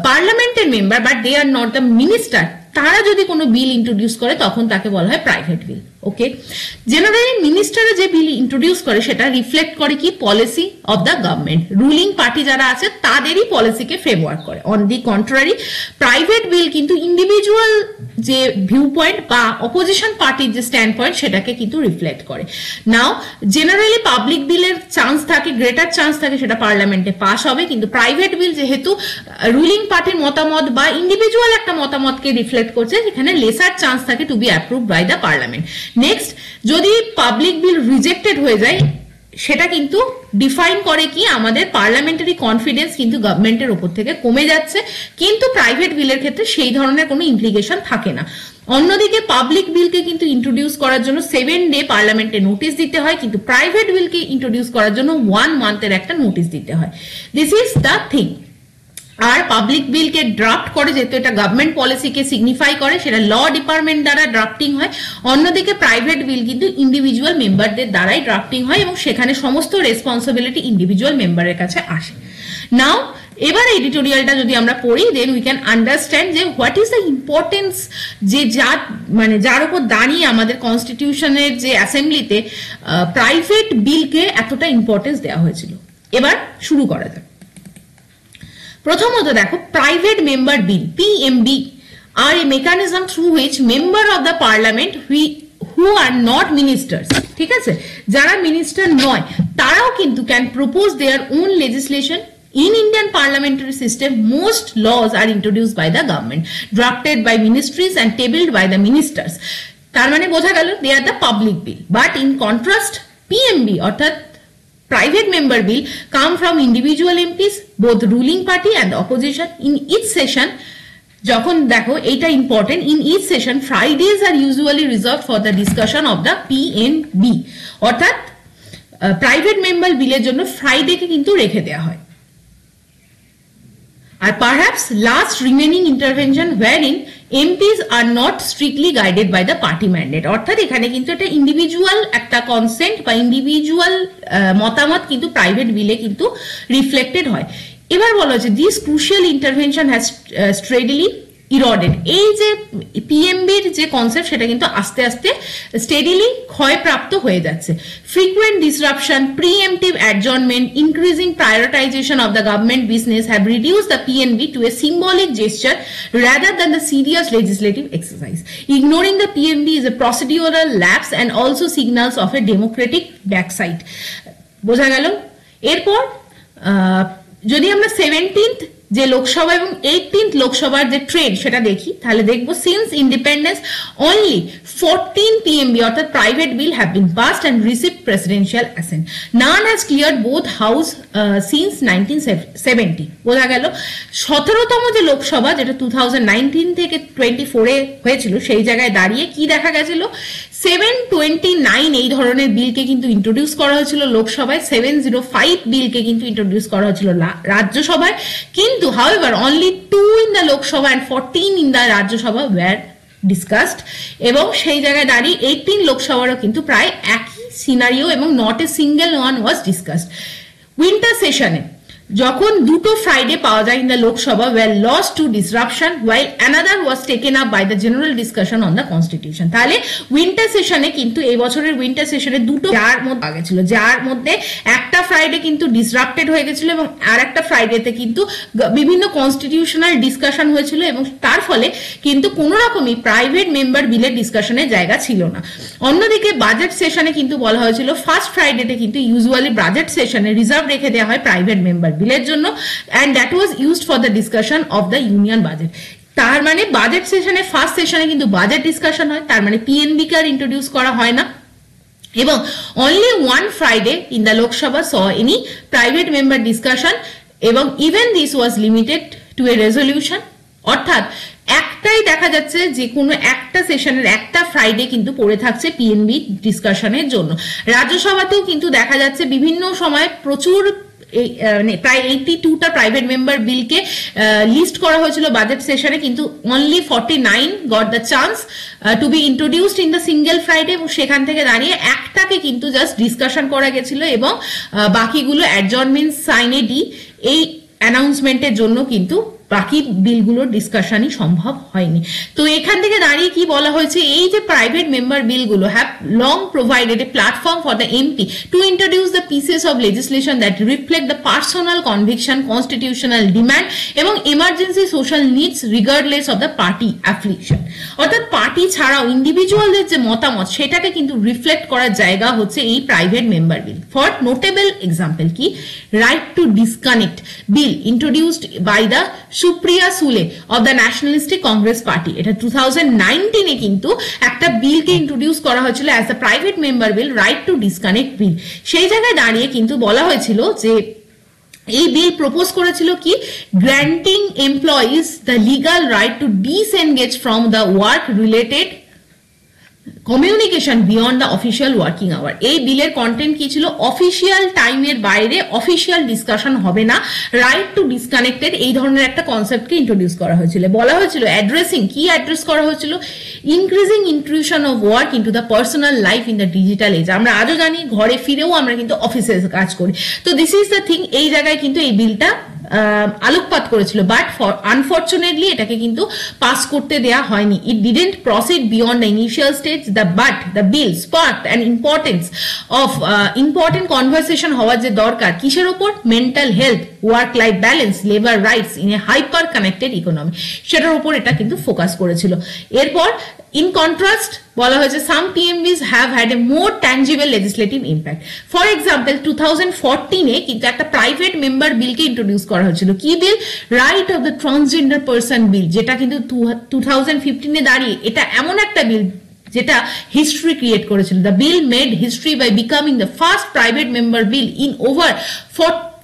পার্লামেন্টের member but they are not the minister, তারা যদি কোনো বিল ইন্ট্রোডিউস করে তখন তাকে বলা হয় প্রাইভেট বিল। ওকে, জেনারেলি মিনিস্টাররা যে বিল ইন্ট্রোডিউস করে সেটা রিফ্লেক্ট করে কি policy of the government, ruling party যারা আছে তাদেরই পলিসিকে ফ্রেমওয়ার্ক করে। অন দি কন্ট্রারি প্রাইভেট বিল কিন্তু ইন্ডিভিজুয়াল যে ভিউ পয়েন্ট বা অপোজিশন পার্টির যে স্ট্যান্ড পয়েন্ট সেটাকে কিন্তু রিফ্লেক্ট করে। নাও জেনারেলি পাবলিক বিলের চান্স থাকে, গ্রেটার চান্স থাকে সেটা পার্লামেন্টে পাস হবে, কিন্তু প্রাইভেট বিল যেহেতু রুলিং পার্টির মতামত বা ইন্ডিভিজুয়াল একটা মতামতকে রিফ্লেক্ট করছে, এখানে লেসার চান্স থাকে to be approved by the parliament. Next, যদি পাবলিক বিল রিজেক্টেড হয়ে যায় সেটা কিন্তু ডিফাইন করে কি আমাদের পার্লামেন্টারি কনফিডেন্স কিন্তু গভর্নমেন্টের উপর থেকে কমে যাচ্ছে, কিন্তু প্রাইভেট বিলের ক্ষেত্রে সেই ধরনের কোনো ইমপ্লিকেশন থাকে না। অন্যদিকে পাবলিক বিলকে কিন্তু ইন্ট্রোডিউস করার জন্য 7 ডে পার্লামেন্টে নোটিশ দিতে হয়, কিন্তু প্রাইভেট বিলকে ইন্ট্রোডিউস করার জন্য 1 মান্থের একটা নোটিশ দিতে হয়। This is the thing. আর পাবলিক বিলকে ড্রাফট করে, যেহেতু এটা গভর্নমেন্ট পলিসিকে সিগনিফাই করে, সেটা ল ডিপার্টমেন্ট দ্বারা ড্রাফটিং হয়। অন্যদিকে প্রাইভেট বিল কিন্তু ইন্ডিভিজুয়াল মেম্বারদের দ্বারাই ড্রাফটিং হয় এবং সেখানে সমস্ত রেসপন্সিবিলিটি ইন্ডিভিজুয়াল মেম্বারের কাছে আসে। নাও এবার এডিটোরিয়ালটা যদি আমরা পড়ি দেন উই ক্যান আন্ডারস্ট্যান্ড যে হোয়াট ইজ দ্য ইম্পর্টেন্স, যে যার উপর দাঁড়িয়ে আমাদের কনস্টিটিউশনের যে অ্যাসেম্বলিতে প্রাইভেট বিলকে এতটা ইম্পর্টেন্স দেওয়া হয়েছিল। এবার শুরু করা যাক। প্রথমত দেখো, private member bill PMB are a mechanism through which member of the parliament who are not ministers, ঠিক আছে, যারা মিনিস্টার নয় তারাও কিন্তু can propose their own legislation. In Indian parliamentary system, most laws are introduced by the government, drafted by ministries and tabled by the ministers. তার মানে বোঝা গেল they are the public bill. But in contrast, PMB অর্থাৎ private member bill come from individual MPs, both ruling party and opposition. In each session, যখন দেখো এইটা important, in each session Fridays are usually reserve for the discussion of the PNB, অর্থাৎ প্রাইভেট মেম্বার বিলের জন্য ফ্রাইডেকে কিন্তু রেখে দেওয়া হয়। আর perhaps last remaining intervention wherein MPs are not strictly guided by the party mandate, অর্থাৎ এখানে কিন্তু একটা ইন্ডিভিজুয়াল একটা কনসেন্ট বা ইন্ডিভিজুয়াল মতামত কিন্তু প্রাইভেট বিলে কিন্তু রিফ্লেক্টেড হয়। এবার বলা হচ্ছে this crucial intervention has steadily eroded, এই যে পিএমবির যে কনসেপ্ট সেটা কিন্তু আস্তে আস্তে স্টেডিলি ক্ষয়প্রাপ্ত হয়ে যাচ্ছে। Frequent disruption, preemptive adjournment, increasing prioritization of the government business have reduced the PNB to a symbolic gesture rather than the serious legislative exercise. Ignoring the PMB is a procedural lapse and also signals of a democratic backside. বোঝা গেল? এরপর যদি আমরা 17th যে লোকসভা এবং 18th লোকসভার যে ট্রেন্ড সেটা দেখি তাহলে দেখবো সিন্স ইন্ডিপেন্ডেন্স অনলি 14 PMB অর্থাৎ private bill have been passed and received presidential assent. None has cleared both house since 1970। বোঝা গেল 17তম যে লোকসভা যেটা 2019 থেকে 24-এ হয়েছিল সেই জায়গায় দাঁড়িয়ে কি দেখা গেছিল, 729 এই ধরনের বিলকে কিন্তু ইন্ট্রোডিউস করা হয়েছিল লোকসভায়, 705 বিলকে কিন্তু ইন্ট্রোডিউস করা হয়েছিল রাজ্যসভায়, কিন্তু however only 2 in the Lok Sabha and 14 in the Rajya Sabha were discussed, এবং সেই জায়গায় দাঁড়িয়ে 18 লোকসভারও কিন্তু প্রায় একই সিনারিও এবং not a single one was discussed. Winter সেশনে যখন দুটো ফ্রাইডে পাওয়া যায় in the Lok Sabha were lost to disruption while another was taken up by the general discussion on the constitution. তাহলে উইন্টার সেশনে কিন্তু এই বছরের উইন্টার সেশনে দুটো যার মধ্যে আগে ছিল, যার মধ্যে একটা ফ্রাইডে কিন্তু ডিসরাপ্টেড হয়ে গেছিল এবং আর একটা ফ্রাইডেতে কিন্তু বিভিন্ন কনস্টিটিউশনাল ডিসকাশন হয়েছিল এবং তার ফলে কিন্তু কোনো রকমই প্রাইভেট মেম্বার বিলের ডিসকাশনের জায়গা ছিল না। অন্যদিকে বাজেট সেশনে কিন্তু বলা হয়েছিল ফার্স্ট ফ্রাইডেতে কিন্তু ইউজুয়ালি বাজেট সেশনে রিজার্ভ রেখে দেওয়া হয় প্রাইভেট মেম্বার বিলের জন্য, and that was used for the discussion of the union budget. তার মানে বাজেট সেশনে ফার্স্ট সেশনে কিন্তু বাজেট ডিসকাশন হয়, তার মানে পিএনবি কে আর ইন্ট্রোডিউস করা হয় না। এবং only one Friday in the Lok Sabha saw any private member discussion, এবং even this was limited to a resolution, অর্থাৎ একটাই দেখা যাচ্ছে যে কোনো একটা সেশনের একটা ফ্রাইডে কিন্তু পড়ে থাকছে পিএনবি ডিসকাশনের জন্য। রাজ্যসভাতেও কিন্তু দেখা যাচ্ছে বিভিন্ন সময় প্রচুর প্রায় 82টা প্রাইভেট মেম্বার বিলকে লিস্ট করা হয়েছিল বাজেট সেশনে, কিন্তু only 49 got the chance to B introduced in the single Friday, এবং সেখান থেকে দাঁড়িয়ে একটাকে কিন্তু জাস্ট ডিসকাশন করা গেছিল এবং বাকিগুলো অ্যাডজর্নমেন্ট সাইনে ডি এই অ্যানাউন্সমেন্টের জন্য কিন্তু বাকি বিলগুলোর ডিসকাশনই সম্ভব হয়নি। তো এখান থেকে দাঁড়িয়ে কি বলা হয়েছে, এই যে প্রাইভেট মেম্বার বিলগুলো have long provided a platform for the MP to introduce the pieces of legislation that reflect the personal conviction, constitutional demand এবং emergency social needs regardless of the party affiliation. অর্থাৎ পার্টি ছাড়াও ইন্ডিভিজুয়ালদের যে মতামত সেটাকে কিন্তু রিফ্লেক্ট করার জায়গা হচ্ছে এই private member bill. For notable example কি, right to disconnect bill introduced by the Supriya Sule of the Nationalistic Congress Party, এটা 2019-এ কিন্তু একটা বিলকে ইন্ট্রোডিউস করা হয়েছিল as the private member bill, right to disconnect bill. সেই জায়গায় দাঁড়িয়ে কিন্তু বলা হয়েছিল যে এই বিল প্রপোজ করেছিল কি, granting employees the legal right to disengage from the work related communication beyond the official working hour. এই বিলের কন্টেন্ট কি ছিল, অফিসিয়াল টাইমের বাইরে অফিসিয়াল ডিসকাশন হবে না, রাইট টু ডিসকানেক্টেড এই ধরনের একটা কনসেপ্টকে ইন্ট্রোডিউস করা হয়েছিল। বলা হয়েছিল অ্যাড্রেসিং, কি অ্যাড্রেস করা হয়েছিল, increasing intrusion of work into the personal life in the digital age. আমরা আজও জানি ঘরে ফিরেও আমরা কিন্তু অফিসে কাজ করি, তো দিস ইজ দ্য থিং। এই জায়গায় কিন্তু এই বিলটা আলোকপাত করেছিল, বাট আনফরচুনেটলি এটাকে কিন্তু পাস করতে দেয়া হয়নি। ইট didn't proceed beyond the initial stage, but the bill sparked an important conversation হওয়ার যে দরকার কিসের উপর, mental health, work life balance, labour rights in a hyper connected economy, সেটার উপর এটা কিন্তু ফোকাস করেছিল। এরপর ইন কন্ট্রাস্ট বলা হয়েছে some PMBs have had a more tangible legislative impact. For example 2014-এ কিন্তু একটা প্রাইভেট মেম্বার বিলকে ইন্ট্রোডিউস করা হয়েছিল। কি বিল? Right of the transgender person bill, যেটা কিন্তু 2015-এ দাঁড়িয়ে এটা এমন একটা বিল যেটা হিস্ট্রি ক্রিয়েট করেছিল। The bill made history by becoming the first private member bill in over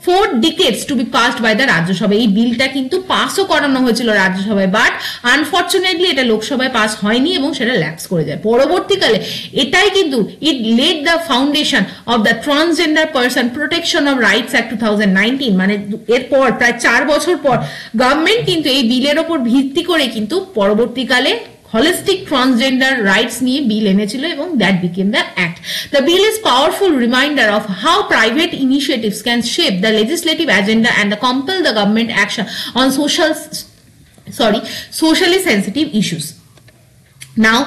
4 decades to be passed by the Rajya Sabha. এই বিলটা কিন্তু পাসও করানো হয়েছিল রাজ্যসভায়, বাট আনফরচুনেটলি এটা লোকসভায় পাস হয়নি এবং সেটা ল্যাপস করে যায়। পরবর্তীকালে এটাই কিন্তু it led the foundation of the transgender person protection of rights act 2019, মানে এরপর প্রায় 4 বছর পর গভর্নমেন্ট কিন্তু এই বিলের ওপর ভিত্তি করে কিন্তু পরবর্তীকালে holistic transgender rights নিয়ে বিল এনেছিল এবং that became the act. The bill is powerful reminder of how private initiatives can shape the legislative agenda and compel the government action on socially sensitive issues. Now,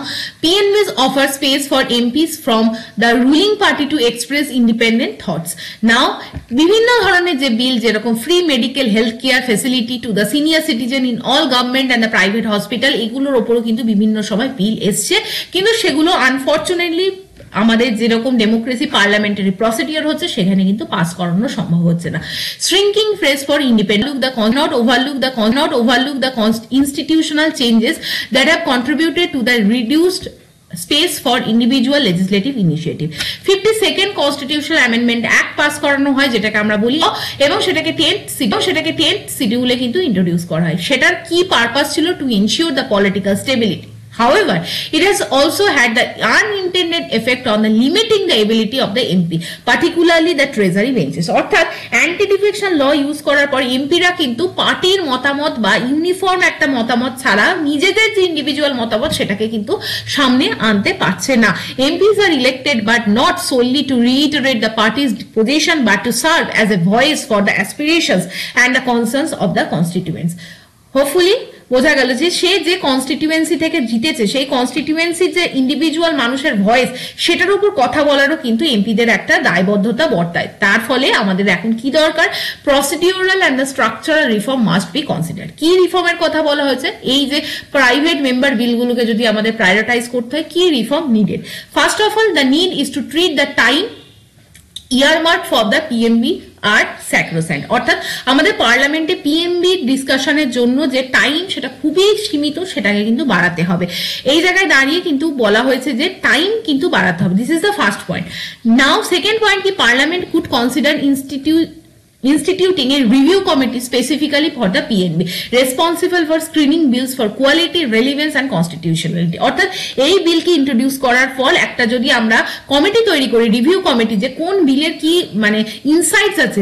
PNVs offer space for MPs from the ruling party to express independent thoughts. Now, বিভিন্ন ধরনের যে বিল যেরকম free medical health care facility to the senior citizen in all government and the private hospital, এগুলোর ওপরও কিন্তু বিভিন্ন সময় বিল এসছে, কিন্তু সেগুলো আনফরচুনেটলি আমাদের যেরকম ডেমোক্রেসি পার্লামেন্টারি প্রসিডিওর হচ্ছে সেখানে কিন্তু পাস করানো সম্ভব হচ্ছে না। Shrinking phrase for independent, not overlook the institutional changes that have contributed to the reduced space for individual legislative initiative. 52nd Constitutional Amendment Act pass করানো হয়, যেটাকে আমরা বলি, এবং সেটাকে 10th শিডিউলে কিন্তু ইন্ট্রোডিউস করা হয়। সেটার কি পারপাস ছিল? To ensure the political stability. However, it has also had the unintended effect on the limiting the ability of the MP, particularly the treasury benches. অর্থাৎ অ্যান্টি ডিফেকশন ল ইউজ করার পর এমপিরা কিন্তু পার্টির মতামত বা ইউনিফর্ম একটা মতামত ছাড়া নিজেদের যে ইন্ডিভিজুয়াল মতামত সেটাকে কিন্তু সামনে আনতে পারছে না। MPs are elected but not solely to reiterate the party's position but to serve as a voice for the aspirations and the concerns of the constituents. Hopefully বোঝা গেল যে সে যে কনস্টিটিউয়েন্সি থেকে জিতেছে সেই কনস্টিটিউয়েন্সির যে ইন্ডিভিজুয়াল মানুষের ভয়েস সেটার উপর কথা বলারও কিন্তু এমপিদের একটা দায়বদ্ধতা বর্তায়। তার ফলে আমাদের এখন কি দরকার? Procedural and the structural reform must be consider. কি রিফর্মের কথা বলা হয়েছে? এই যে প্রাইভেট মেম্বার বিলগুলোকে যদি আমাদের প্রায়োরিটাইজ করতে হয়, কি reform needed? First of all, the need is to treat the time earmarked for the PMB আর স্যাক্রোস্যান্ট। অর্থাৎ আমাদের পার্লামেন্টে পিএমবি ডিসকাশনের জন্য যে টাইম সেটা খুবই সীমিত, সেটাকে কিন্তু বাড়াতে হবে। এই জায়গায় দাঁড়িয়ে কিন্তু বলা হয়েছে যে টাইম কিন্তু বাড়াতে হবে। This is the first point. Now second point কি? Parliament could consider instituting a review committee specifically for the PNB responsible for screening bills for quality, relevance and constitutionality. অর্থাৎ এই বিলকে ইন্ট্রোডিউস করার ফল একটা যদি আমরা কমিটি তৈরি করি, রিভিউ কমিটি, যে কোন বিলের কি মানে ইনসাইটস আছে,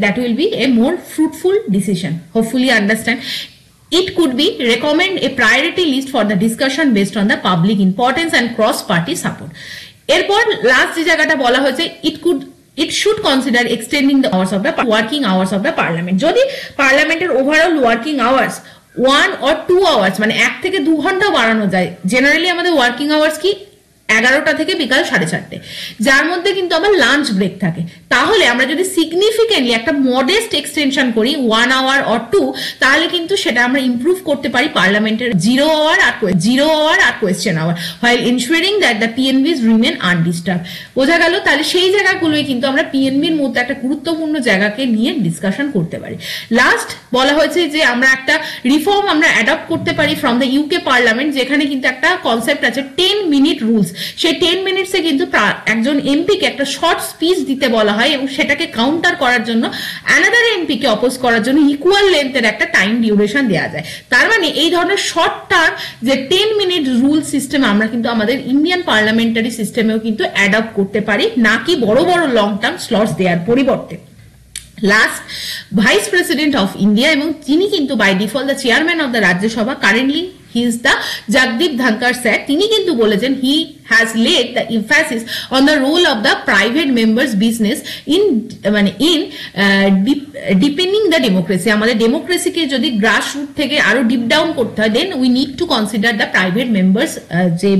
that will be a more fruitful decision. Hopefully understand. It could be recommend a priority list for the discussion based on the public importance and cross party support. এরপর লাস্ট যে জায়গাটা বলা হয়েছে, it should consider extending the hours of the working hours of the parliament. যদি পার্লামেন্টের overall working hours 1 or 2 hours মানে 1 থেকে 2 ঘন্টা বাড়ানো যায়। জেনারেলি আমাদের ওয়ার্কিং আওয়ার্স কি 11টা থেকে বিকাল 4:30, যার মধ্যে কিন্তু আবার লাঞ্চ ব্রেক থাকে। তাহলে আমরা যদি সিগনিফিকেন্টলি একটা মডেস্ট এক্সটেনশন করি 1 hour or 2, তাহলে কিন্তু সেটা আমরা ইমপ্রুভ করতে পারি পার্লামেন্টের 0 hour আর question hour, while ensuring that the PNBs remain undisturbed. বোঝা গেল? তাহলে সেই জায়গাগুলোই কিন্তু আমরা পিএনবির মধ্যে একটা গুরুত্বপূর্ণ জায়গাকে নিয়ে ডিসকাশন করতে পারি। লাস্ট বলা হয়েছে যে আমরা একটা রিফর্ম আমরা অ্যাডপ্ট করতে পারি ফ্রম দ্য ইউকে পার্লামেন্ট, যেখানে কিন্তু একটা কনসেপ্ট আছে 10-minute রুলস। সেই 10 মিনিটসে কিন্তু একজন এমপিকে একটা শর্ট স্পিচ দিতে বলা হয় এবং সেটাকে কাউন্টার করার জন্য অ্যানাদার এমপিকে অপোজ করার জন্য ইকুয়াল লেন্থের একটা টাইম ডিউরেশন দেওয়া যায়। তার মানে এই ধরনের শর্ট টার্ম যে 10 মিনিট রুল সিস্টেম আমরা কিন্তু আমাদের ইন্ডিয়ান পার্লামেন্টারি সিস্টেমেও কিন্তু অ্যাডপ্ট করতে পারি, না কি বড় বড় লং টার্ম স্লটস দেওয়ার পরিবর্তে। Last, vice president of India এবং যিনি কিন্তু by default the chairman of the Rajya Sabha, currently he is the Jagdeep Dhankhar sir. তিনি কিন্তু বলেছেন হি has laid the emphasis on the role of the private members business in deepening the democracy. আমাদের ডেমোক্রেসিকে যদি গ্রাস রুট থেকে আরো ডিপ ডাউন করতে হয়, then we need to consider the private members যে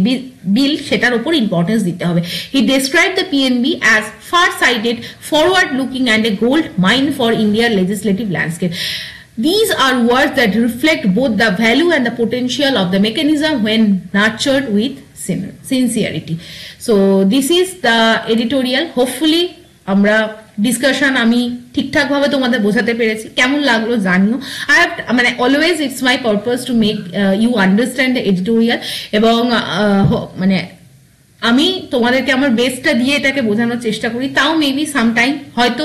বিল, সেটার উপর ইম্পর্টেন্স দিতে হবে। He describe the PNB as far sided, forward looking and a gold mine for ইন্ডিয়ার legislative landscape. These are words that reflect both the value and the potential of the mechanism when nurtured with sincerity. So this is the editorial. Hopefully আমরা ডিসকাশন আমি ঠিকঠাক ভাবে তোমাদের বোঝাতে পেরেছি। কেমন লাগলো জানিও। আই হ্যাভ মানে always it's my purpose to make you understand the editorial, এবং মানে আমি তোমাদেরকে আমার বেস্টটা দিয়ে এটাকে বোঝানোর চেষ্টা করি। তাও মেবি সামটাইম হয়তো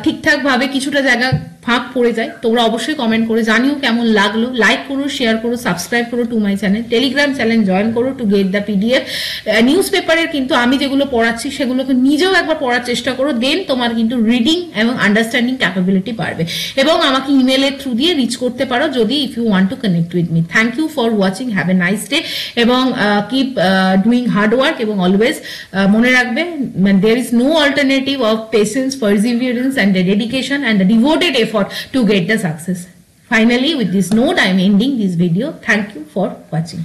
ঠিকঠাক ভাবে কিছুটা জায়গা ফাঁক পড়ে যায়। তোমরা অবশ্যই কমেন্ট করে জানিও কেমন লাগলো। লাইক করো, শেয়ার করো, সাবস্ক্রাইব করো to my channel. Telegram channel join করো to get the PDF. News পেপারের কিন্তু আমি যেগুলো পড়াচ্ছি সেগুলোকে নিজেও একবার পড়ার চেষ্টা করো, দেন তোমার কিন্তু রিডিং এবং আন্ডারস্ট্যান্ডিং ক্যাপাবিলিটি বাড়বে। এবং আমাকে ইমেলের থ্রু দিয়ে রিচ করতে পারো যদি if you want to connect with me. Thank you for watching, have a nice day, এবং কিপ ডুইং হার্ড ওয়ার্ক, এবং অলওয়েজ মনে রাখবে there is no alternative of patience, perseverance and the dedication and the devoted effort to get the success. Finally, with this note, I am ending this video. Thank you for watching.